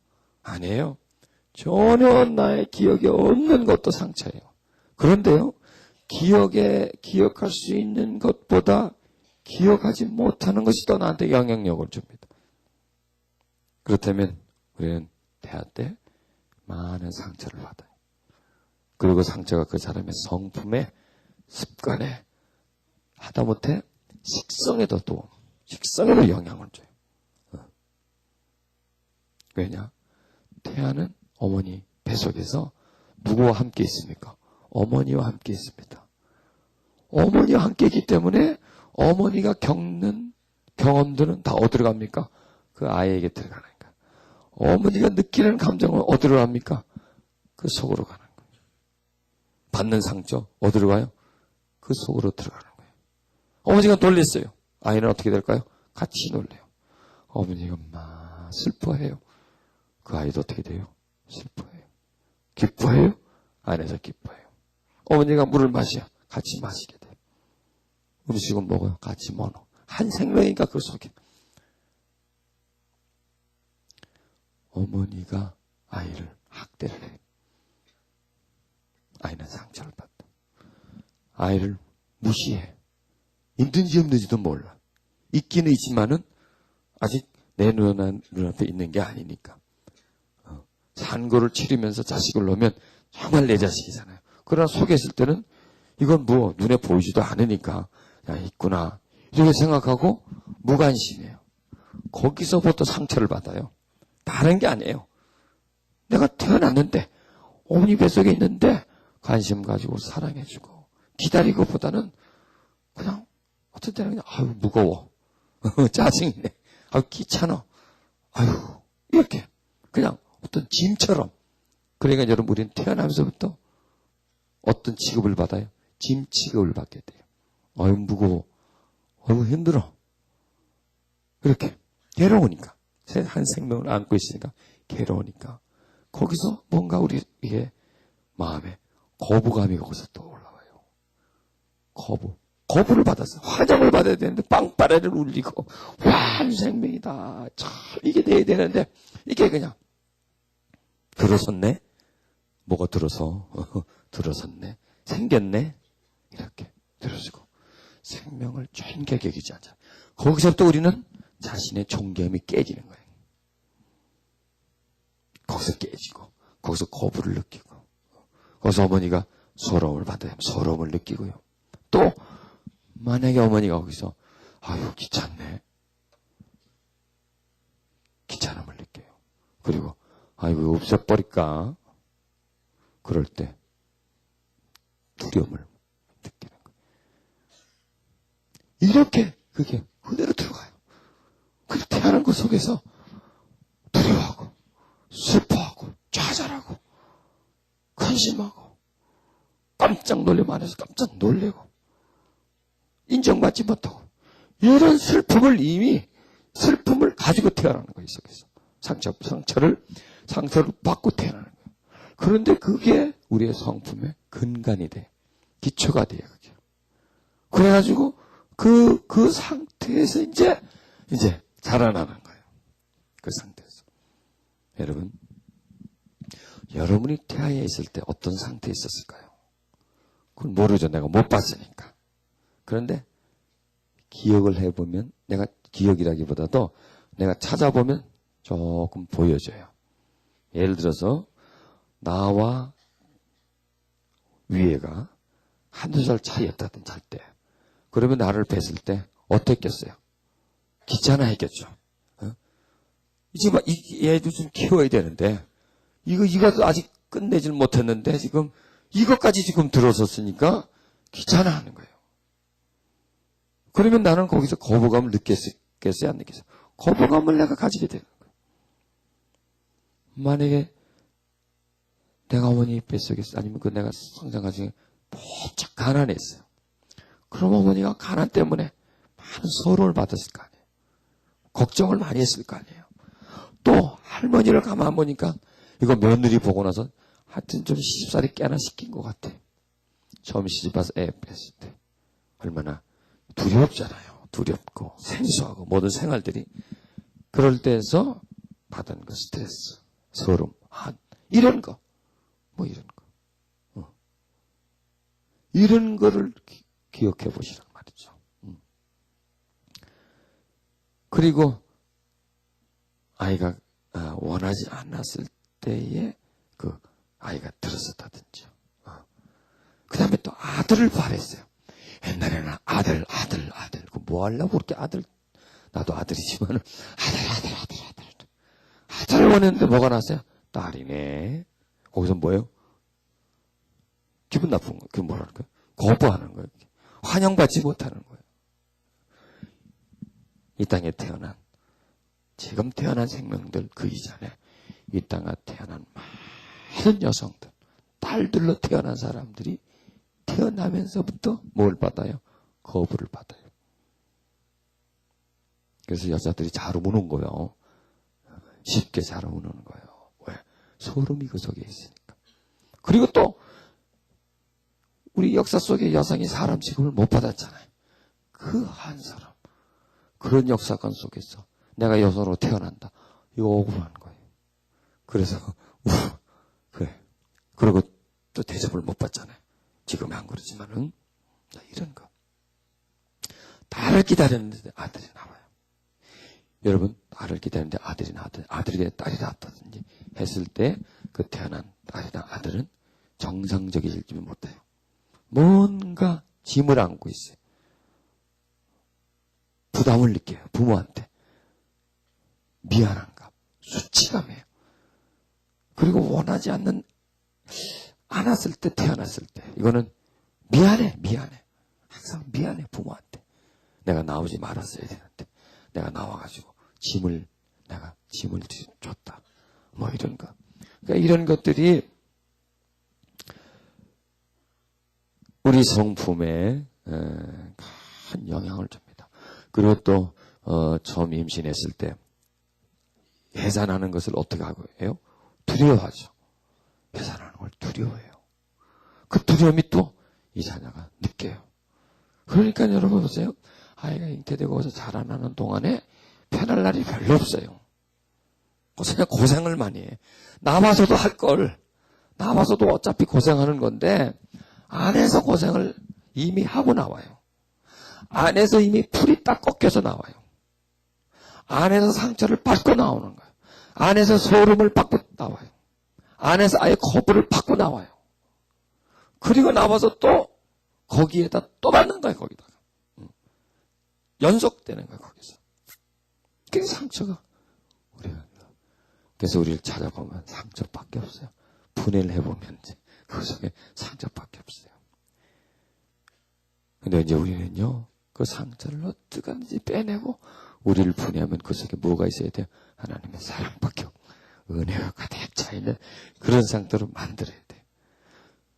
아니에요. 전혀 나의 기억에 없는 것도 상처예요. 그런데요, 기억할 수 있는 것보다 기억하지 못하는 것이 더 나한테 영향력을 줍니다. 그렇다면 우리는 태아 때 많은 상처를 받아요. 그리고 상처가 그 사람의 성품에, 습관에, 하다못해 식성에도 영향을 줘요. 왜냐? 태아는 어머니 뱃속에서 누구와 함께 있습니까? 어머니와 함께 있습니다. 어머니와 함께 있기 때문에 어머니가 겪는 경험들은 다 어디로 갑니까? 그 아이에게 들어가는 거예요. 어머니가 느끼는 감정은 어디로 갑니까? 그 속으로 가는 거예요. 받는 상처 어디로 가요? 그 속으로 들어가는 거예요. 어머니가 놀랬어요. 아이는 어떻게 될까요? 같이 놀래요. 어머니가 막 슬퍼해요. 그 아이도 어떻게 돼요? 슬퍼해요. 기뻐해요? 안에서 기뻐해요. 어머니가 물을 마셔. 같이 마시게 돼요. 음식은 먹어요. 같이 먹어. 한 생명이니까 그 속에. 어머니가 아이를 학대를 해요. 아이는 상처를 받다. 아이를 무시해. 있는지 없는지도 몰라. 있기는 있지만은 아직 내 눈앞에 있는 게 아니니까. 산고를 치르면서 자식을 놓으면 정말 내 자식이잖아요. 그러나 속에 있을 때는 이건 눈에 보이지도 않으니까 야, 있구나 이렇게 생각하고 무관심해요. 거기서부터 상처를 받아요. 다른 게 아니에요. 내가 태어났는데 어머니 뱃속에 있는데 관심 가지고 사랑해주고 기다리고 보다는 그냥 어떤 때는 그냥 아유 무거워 짜증이네 아유 귀찮아 아유 이렇게 그냥 어떤 짐처럼. 그러니까 여러분 우리는 태어나면서부터 어떤 취급을 받아요? 짐 취급을 받게 돼요. 아유 무거워 아유 힘들어 이렇게 괴로우니까 한 생명을 안고 있으니까 괴로우니까 거기서 뭔가 우리의 마음에 거부감이 거기서 또 올라와요. 거부를 받았어요. 화장을 받아야 되는데 빵빠레를 울리고 와 생명이다 참 이게 돼야 되는데 이게 그냥 들어섰네? 뭐가 들어서? 들어섰네? 생겼네? 이렇게 들어서고 생명을 존귀하게 여기지 않잖아. 거기서부터 우리는 자신의 존귀함이 깨지는 거예요. 거기서 깨지고 거기서 거부를 느끼고 거기서 어머니가 서러움을 받아요. 서러움을 느끼고요. 또 만약에 어머니가 거기서 아유 귀찮네. 귀찮음을 느껴요. 그리고 아이고 없애버릴까? 그럴 때 두려움을 느끼는 거예요. 이렇게 그게 그대로 들어가요. 그렇게 하는 것 속에서 두려워하고 슬퍼하고 좌절하고 근심하고 깜짝 놀래면 안에서 깜짝 놀래고 인정받지 못하고 이런 슬픔을 가지고 태어나는 거예요. 속에서 상처를 받고 태어나는 거예요. 그런데 그게 우리의 성품의 근간이 돼. 기초가 돼요. 그게. 그래가지고 그 상태에서 이제 자라나는 거예요. 그 상태에서. 여러분, 여러분이 태아에 있을 때 어떤 상태에 있었을까요? 그건 모르죠. 내가 못 봤으니까. 그런데 기억을 해보면, 내가 기억이라기보다도 내가 찾아보면 조금 보여져요. 예를 들어서 나와 위에가 한두 살 차이였다든 잘 때. 그러면 나를 뵀을 때 어땠겠어요? 귀찮아했겠죠. 지금 얘도 좀 키워야 되는데 이거 아직 끝내질 못했는데 지금 이것까지 지금 들어섰으니까 귀찮아하는 거예요. 그러면 나는 거기서 거부감을 느꼈겠어요? 안 느꼈어요? 거부감을 내가 가지게 되는 거예요. 만약에 내가 어머니 뱃속에서 아니면 그 내가 성장 과정에 무척 가난했어요. 그럼 어머니가 가난 때문에 많은 서러움을 받았을 거 아니에요. 걱정을 많이 했을 거 아니에요. 또 할머니를 가만 보니까 이거 며느리 보고 나서 하여튼 좀 시집살이 꽤나 시킨 것 같아. 처음 시집와서 애 뺐을 때 얼마나 두렵잖아요. 두렵고 생소하고 모든 생활들이. 그럴 때에서 받은 그 스트레스, 서름, 이런 거. 뭐 이런 거. 이런 거를 기억해 보시란 말이죠. 그리고 아이가 원하지 않았을 때에 그 아이가 들었었다든지. 그 다음에 또 아들을 바랬어요. 옛날에는 아들. 그 뭐 하려고 그렇게 아들, 나도 아들이지만 아들을 원했는데 뭐가 났어요? 딸이네. 거기서 뭐예요? 기분 나쁜 거. 그게 뭐랄까요? 거부하는 거예요. 환영받지 못하는 거예요. 이 땅에 태어난, 지금 태어난 생명들 그 이전에 이 땅에 태어난 많은 여성들, 딸들로 태어난 사람들이 태어나면서부터 뭘 받아요? 거부를 받아요. 그래서 여자들이 잘 우는 거예요. 쉽게 잘 우는 거예요. 왜? 소름이 그 속에 있으니까. 그리고 또 우리 역사 속에 여성이 사람 취급을 못 받았잖아요. 그 한 사람. 그런 역사관 속에서 내가 여성으로 태어난다. 이거 억울한 거예요. 그래서 그래. 그리고 또 대접을 못 받잖아요. 지금은 안 그러지만은 이런 거. 딸을 기다렸는데 아들이 나와요. 여러분, 딸을 기다리는데 아들이 딸이 낳았다든지 했을 때 그 태어난 딸이나 아들은 정상적이지 못해요. 뭔가 짐을 안고 있어요. 부담을 느껴요. 부모한테. 미안함감, 수치감이에요. 그리고 원하지 않았을 때, 태어났을 때 이거는 미안해. 항상 미안해, 부모한테. 내가 나오지 말았어야 되는데 내가 나와가지고 내가 짐을 줬다. 뭐 이런 거. 그러니까 이런 것들이 우리 성품에 큰 영향을 줍니다. 그리고 또 처음 임신했을 때 해산하는 것을 어떻게 하고 해요? 두려워하죠. 해산하는 걸 두려워해요. 그 두려움이 또 이 자녀가 느껴요. 그러니까 여러분 보세요. 아이가 잉태되고 자라나는 동안에 편할 날이 별로 없어요. 그냥 고생을 많이 해. 나와서도 할 걸. 나와서도 어차피 고생하는 건데 안에서 고생을 이미 하고 나와요. 안에서 이미 풀이 딱 꺾여서 나와요. 안에서 상처를 받고 나오는 거예요. 안에서 소름을 받고 나와요. 안에서 아예 거부를 받고 나와요. 그리고 나와서 또 거기에다 또 받는 거예요. 거기다가. 연속되는 거예요. 거기서. 그게 상처가 그래서 우리를 찾아보면 상처밖에 없어요. 분해를 해보면 이제 그 속에 상처밖에 없어요. 근데 이제 우리는요, 그 상처를 어떻게 하는지 빼내고 우리를 분해하면 그 속에 뭐가 있어야 돼요? 하나님의 사랑밖에 없고 은혜가 가득 차있는 그런 상태로 만들어야 돼요.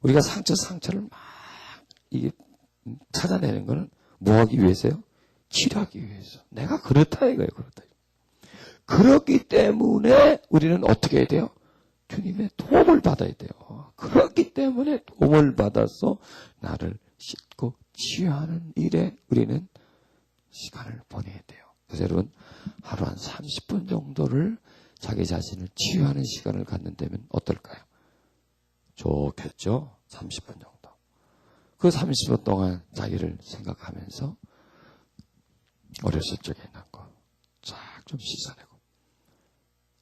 우리가 상처를 막 이게 찾아내는 거는 뭐 하기 위해서요? 치료하기 위해서. 내가 그렇다 이거예요. 그렇다. 그렇기 때문에 우리는 어떻게 해야 돼요? 주님의 도움을 받아야 돼요. 그렇기 때문에 도움을 받아서 나를 씻고 치유하는 일에 우리는 시간을 보내야 돼요. 그래서 여러분 하루 한 30분 정도를 자기 자신을 치유하는 시간을 갖는다면 어떨까요? 좋겠죠? 30분 정도. 그 30분 동안 자기를 생각하면서 어렸을 적에 있는 거 쫙 좀 씻어내고,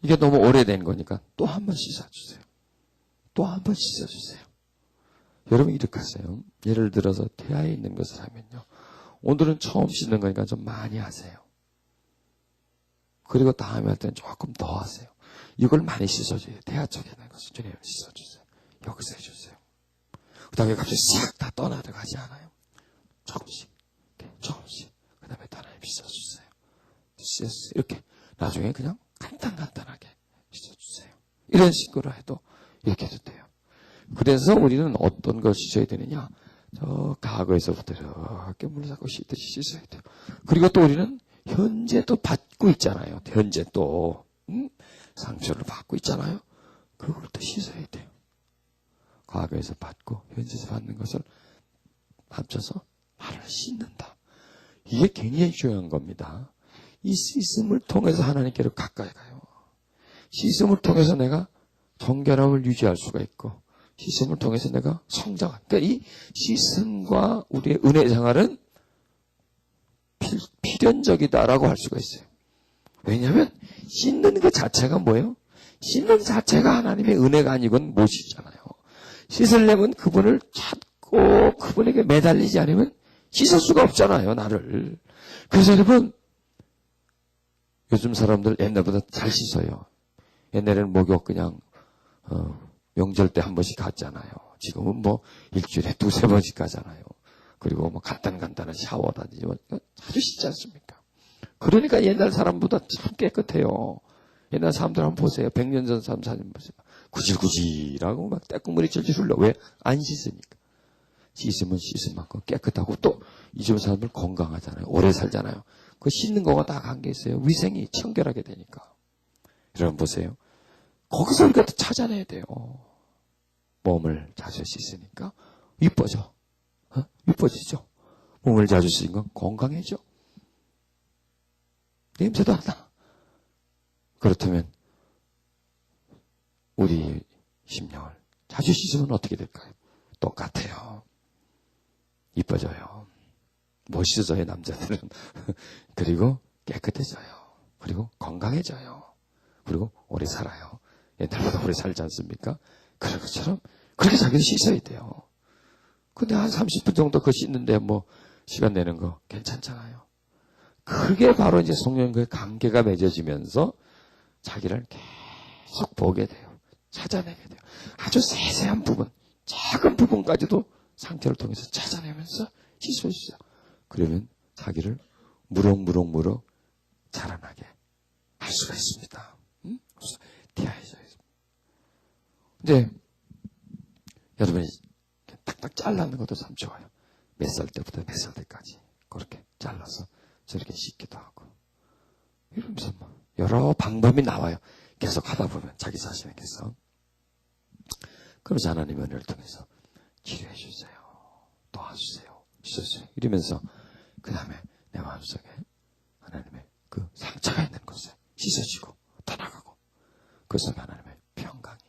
이게 너무 오래된 거니까 또 한 번 씻어주세요. 또 한 번 씻어주세요. 여러분 이렇게 하세요. 예를 들어서 태아에 있는 것을 하면요, 오늘은 처음 씻는 거니까 좀 많이 하세요. 그리고 다음에 할 때는 조금 더 하세요. 이걸 많이 씻어줘요. 태아 쪽에 있는 것을 주님 씻어주세요. 여기서 해주세요. 그 다음에 갑자기 싹 다 떠나들어가지 않아요. 조금씩, 조금씩. 그 다음에 하나님 씻어주세요. 씻었어요. 이렇게. 나중에 그냥 간단하게 씻어주세요. 이런 식으로 해도 이렇게 해도 돼요. 그래서 우리는 어떤 걸 씻어야 되느냐? 저 과거에서부터 이렇게 물을 잡고 씻듯이 씻어야 돼요. 그리고 또 우리는 현재 또 받고 있잖아요. 현재 또 상처를 받고 있잖아요. 그걸 또 씻어야 돼요. 과거에서 받고 현재에서 받는 것을 합쳐서 나를 씻는다. 이게 굉장히 중요한 겁니다. 이 씻음을 통해서 하나님께로 가까이 가요. 씻음을 통해서 내가 정결함을 유지할 수가 있고, 씻음을 통해서 내가 성장한. 그러니까 이 씻음과 우리의 은혜 생활은 필연적이다라고 할 수가 있어요. 왜냐하면 씻는 것 자체가 뭐예요? 씻는 자체가 하나님의 은혜가 아니건 못이잖아요. 씻으려면 그분을 찾고 그분에게 매달리지 않으면 씻을 수가 없잖아요, 나를. 그래서 여러분, 요즘 사람들 옛날보다 잘 씻어요. 옛날에는 목욕 그냥 명절 때 한 번씩 갔잖아요. 지금은 뭐 일주일에 두세 번씩 가잖아요. 그리고 뭐 간단한 샤워라든지 아주 씻지 않습니까? 그러니까 옛날 사람보다 참 깨끗해요. 옛날 사람들 한번 보세요. 100년 전 사람 사진 보세요. 구질구질하고 막 떼국물이 질질 흘러. 왜? 안 씻으니까. 씻으면 씻은 만큼 깨끗하고, 또 이집 사람들 건강하잖아요. 오래 살잖아요. 그 씻는 거가 다 관계 있어요. 위생이 청결하게 되니까. 여러분 보세요. 거기서 우리가 또 찾아내야 돼요. 몸을 자주 씻으니까 이뻐져. 이뻐지죠. 몸을 자주 씻으니까 건강해져. 냄새도 안 나. 그렇다면 우리 심령을 자주 씻으면 어떻게 될까요? 똑같아요. 이뻐져요. 멋있어져요, 남자들은. 그리고 깨끗해져요. 그리고 건강해져요. 그리고 오래 살아요. 옛날보다 오래 살지 않습니까? 그런 것처럼 그렇게 자기를 씻어야 돼요. 근데 한 30분 정도 그 씻는데 뭐 시간 내는 거 괜찮잖아요. 그게 바로 이제 성령과의 관계가 맺어지면서 자기를 계속 보게 돼요. 찾아내게 돼요. 아주 세세한 부분, 작은 부분까지도 상태를 통해서 찾아내면서 씻어주세요. 그러면 자기를 무럭무럭 자라나게 할 수가 있습니다. 디아이죠. 근데 여러분이 딱딱 잘라는 것도 참 좋아요. 몇 살 때부터 몇 살 때까지 그렇게 잘라서 저렇게 씻기도 하고, 이러면서 뭐 여러 방법이 나와요. 계속 하다 보면 자기 자신에게서. 그러면서 하나님의 은혜를 통해서 치료해 주세요. 도와주세요. 씻어주세요. 이러면서 그 다음에 내 마음속에 하나님의 그 상처가 있는 곳에 씻어지고 떠나가고, 그 속에 하나님의 평강이,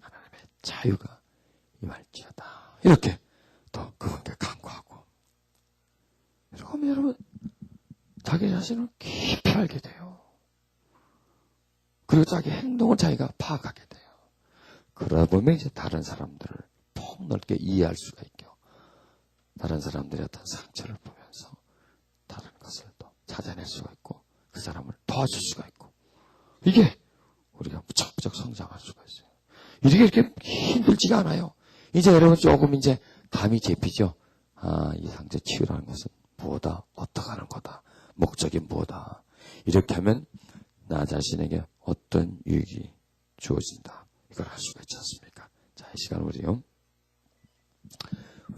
하나님의 자유가 임할지어다. 이렇게 또 그분께 간구하고, 그러면 여러분 자기 자신을 깊이 알게 돼요. 그리고 자기 행동을 자기가 파악하게 돼요. 그러다 보면 이제 다른 사람들을 폭넓게 이해할 수가 있고, 다른 사람들의 어떤 상처를 보면서 다른 것을 또 찾아낼 수가 있고, 그 사람을 도와줄 수가 있고, 이게 우리가 무척무척 성장할 수가 있어요. 이렇게 힘들지가 않아요. 이제 여러분 조금 이제 감이 잡히죠. 이 상처 치유라는 것은 뭐다, 어떻게 하는 거다, 목적이 뭐다. 이렇게 하면 나 자신에게 어떤 유익이 주어진다. 이걸 알 수가 있지 않습니까? 자, 이 시간 우리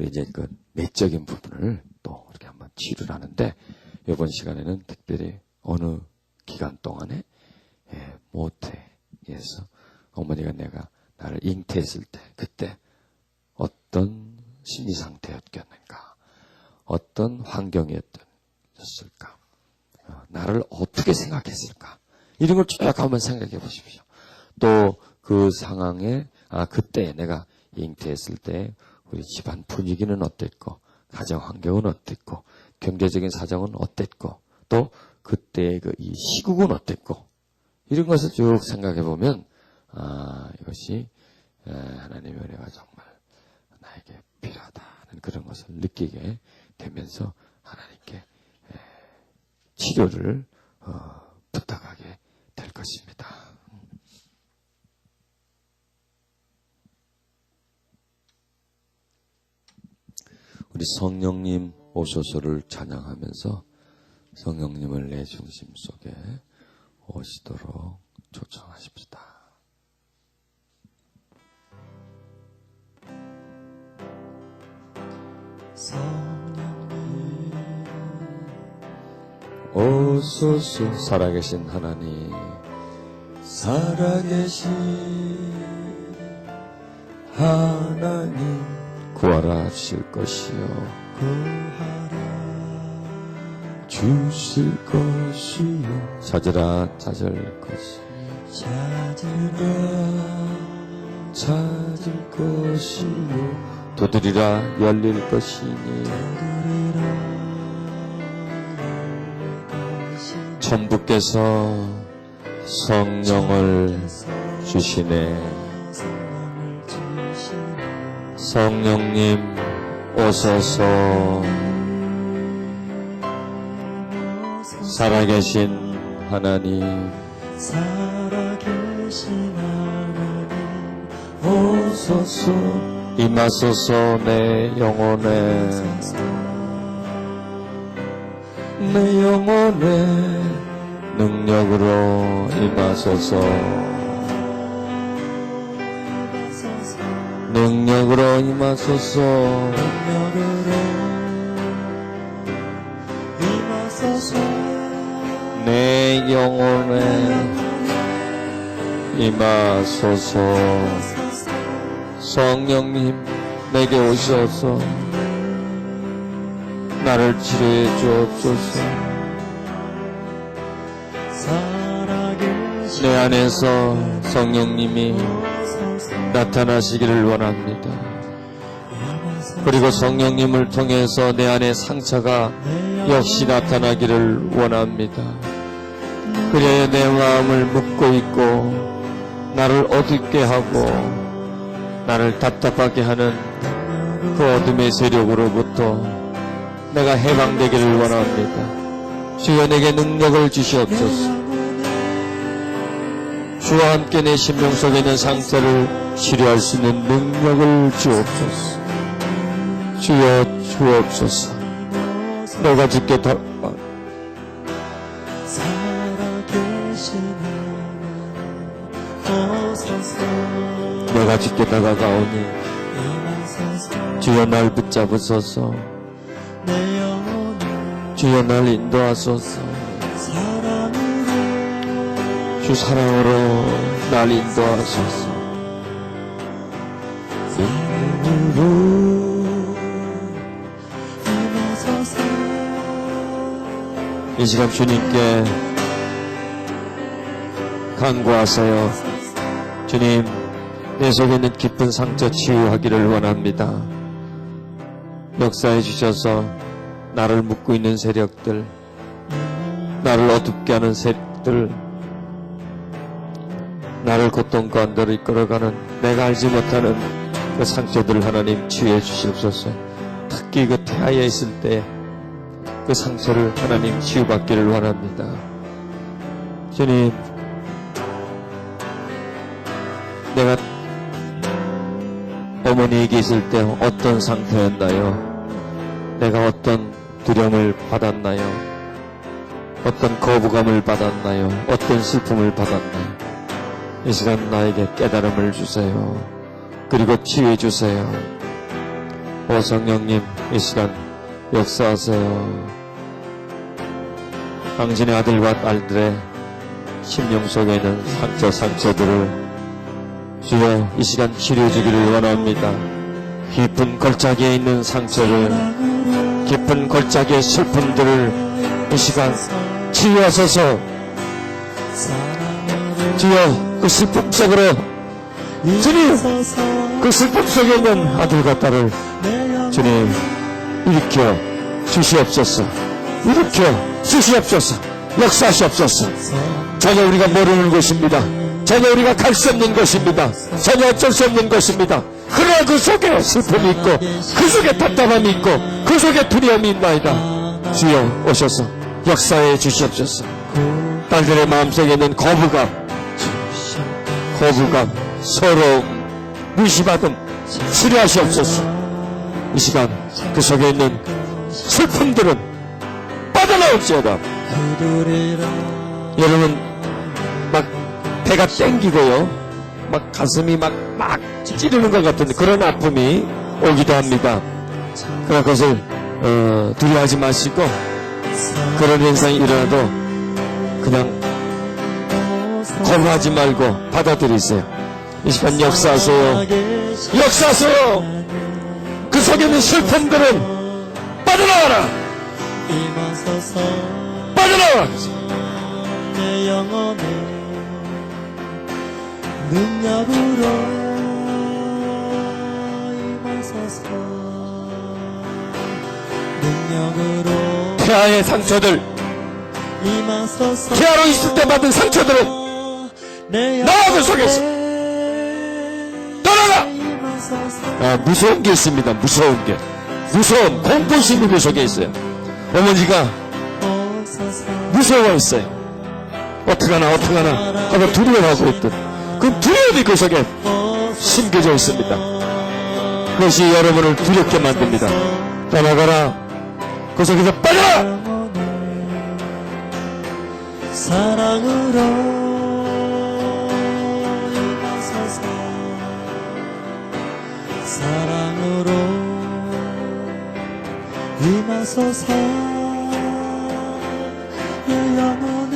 이제 그 내적인 부분을 또 이렇게 한번 치유를 하는데, 이번 시간에는 특별히 어느 기간 동안에 모태에서 어머니가 내가 나를 잉태했을 때, 그때 어떤 심리 상태였겠는가, 어떤 환경이었을까, 나를 어떻게 생각했을까, 이런 걸 쭉 한번 생각해 보십시오. 또 그 상황에 그때 내가 잉태했을 때 우리 집안 분위기는 어땠고, 가정 환경은 어땠고, 경제적인 사정은 어땠고, 또 그때의 이 시국은 어땠고, 이런 것을 쭉 생각해 보면 이것이 하나님의 은혜가 정말 나에게 필요하다는 그런 것을 느끼게 되면서 하나님께 치료를 부탁하게 될 것입니다. 우리 성령님 오소서를 찬양하면서 성령님을 내 중심 속에 오시도록 초청하십시다. 성령님 오소서. 살아계신 하나님, 살아계신 하나님, 구하라 주실 것이요 주실 것이요, 찾으라 찾을 것이요, 찾을 것이요, 두드리라 열릴 것이니, 천부께서 성령을 주시네. 성령님 오소서. 살아계신 하나님, 살아계신 하나님 오소서. 임하소서. 내 영혼에, 내 영혼에 능력으로 임하소서. 능력으로 임하소서. 내 영혼에 임하소서. 성령님 내게 오셔서 나를 치료해 주옵소서. 내 안에서 성령님이 나타나시기를 원합니다. 그리고 성령님을 통해서 내 안의 상처가 역시 나타나기를 원합니다. 그래야 내 마음을 묶고 있고 나를 어둡게 하고 나를 답답하게 하는 그 어둠의 세력으로부터 내가 해방되기를 원합니다. 주여 내게 능력을 주시옵소서. 주와 함께 내 심령 속에 있는 상처를 치료할 수 있는 능력을 주옵소서. 주여 주옵소서. 내가 주께 내가 주께 다가가오니 주여 날 붙잡으소서. 주여 날 인도하소서. 주 사랑으로 날 인도하소서. 이 시간 주님께 간구하세요. 주님, 내 속에 있는 깊은 상처 치유하기를 원합니다. 역사해 주셔서 나를 묶고 있는 세력들, 나를 어둡게 하는 세력들, 나를 고통 가운데로 이끌어가는 내가 알지 못하는 그 상처들을 하나님 치유해 주시옵소서. 특히 그 태아에 있을 때 그 상처를 하나님 치유받기를 원합니다. 주님, 내가 어머니에게 있을 때 어떤 상태였나요? 내가 어떤 두려움을 받았나요? 어떤 거부감을 받았나요? 어떤 슬픔을 받았나요? 이 시간 나에게 깨달음을 주세요. 그리고 치유해 주세요. 오 성령님, 이 시간 역사하세요. 당신의 아들과 딸들의 심령 속에 있는 상처들을 주여 이 시간 치료해 주기를 원합니다. 깊은 골짜기에 있는 상처를, 깊은 골짜기의 슬픔들을 이 시간 치유하소서. 주여 그 슬픔 속으로 주님 그 슬픔 속에 있는 아들과 딸을 주님 일으켜 주시옵소서. 일으켜 주시옵소서. 역사하시옵소서. 전혀 우리가 모르는 것입니다. 전혀 우리가 갈 수 없는 것입니다. 전혀 어쩔 수 없는 것입니다. 그러나 그 속에 슬픔이 있고 그 속에 답답함이 있고 그 속에 두려움이 있나이다. 주여 오셔서 역사해 주시옵소서. 딸들의 마음속에 있는 거부감, 서러움, 무시받음 치료하시옵소서. 이 시간 그 속에 있는 슬픔들은 빠져나올지어다. 여러분 막 배가 땡기고요, 막 가슴이 막 찌르는 것 같은 그런 아픔이 오기도 합니다. 그러나 그것을 두려워하지 마시고 그런 현상이 일어나도 그냥 거부하지 말고 받아들이세요. 이 시간 역사하세요. 역사하세요. 그 속에 있는 슬픔들은 빠져나와라. 빠져나와. 내 영혼의 능력으로 임하소서. 능력으로 태아의 상처들, 임하소서. 태아로 있을 때 받은 상처들은 나와 그 속에서 떠나가. 무서운 게 있습니다. 무서운 게, 무서운 공포심이 그 속에 있어요. 어머니가 무서워했어요. 어떡하나 하고 두려워하고 있던 그 두려움이 그 속에 심겨져 있습니다. 그것이 여러분을 두렵게 만듭니다. 떠나가라. 그 속에서 빠져라. 사랑으로 임하소서. 사랑으로 임하소서. 내 영혼을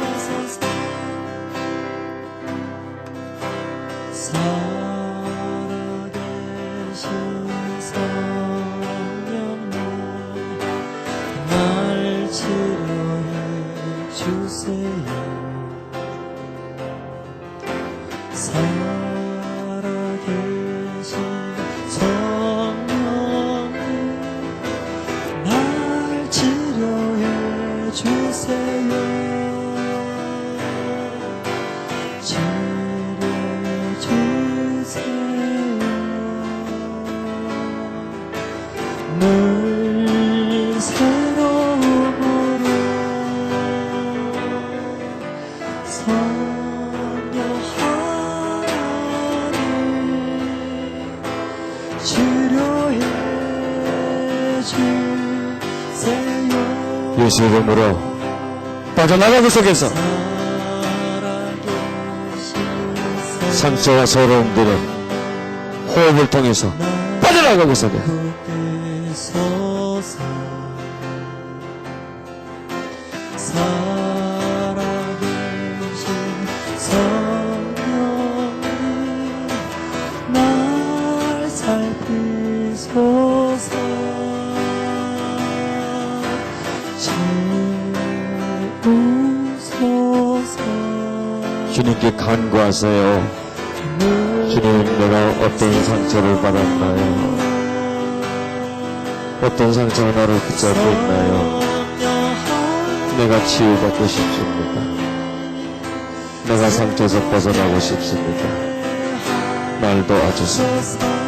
임하소서. 살아계신 성령님 날 치료해 주세요. 살아계신 성령님 날 치료해 주세요. 치료해 주세요. 늘 새로움으로 성령 하나님 치료해 주세요. 예수 이름으로 빠져나가. 그 속에서 상처와 서러움들은 호흡을 통해서 빠져나가. 그 속에 서 살아계신 성령님 날 살피소서. 채우소서. 주님께 간구하세요. 주님, 내가 어떤 상처를 받았나요? 어떤 상처가 나를 붙잡고 있나요? 내가 치유받고 싶습니다. 내가 상처에서 벗어나고 싶습니다. 날 도와주세요.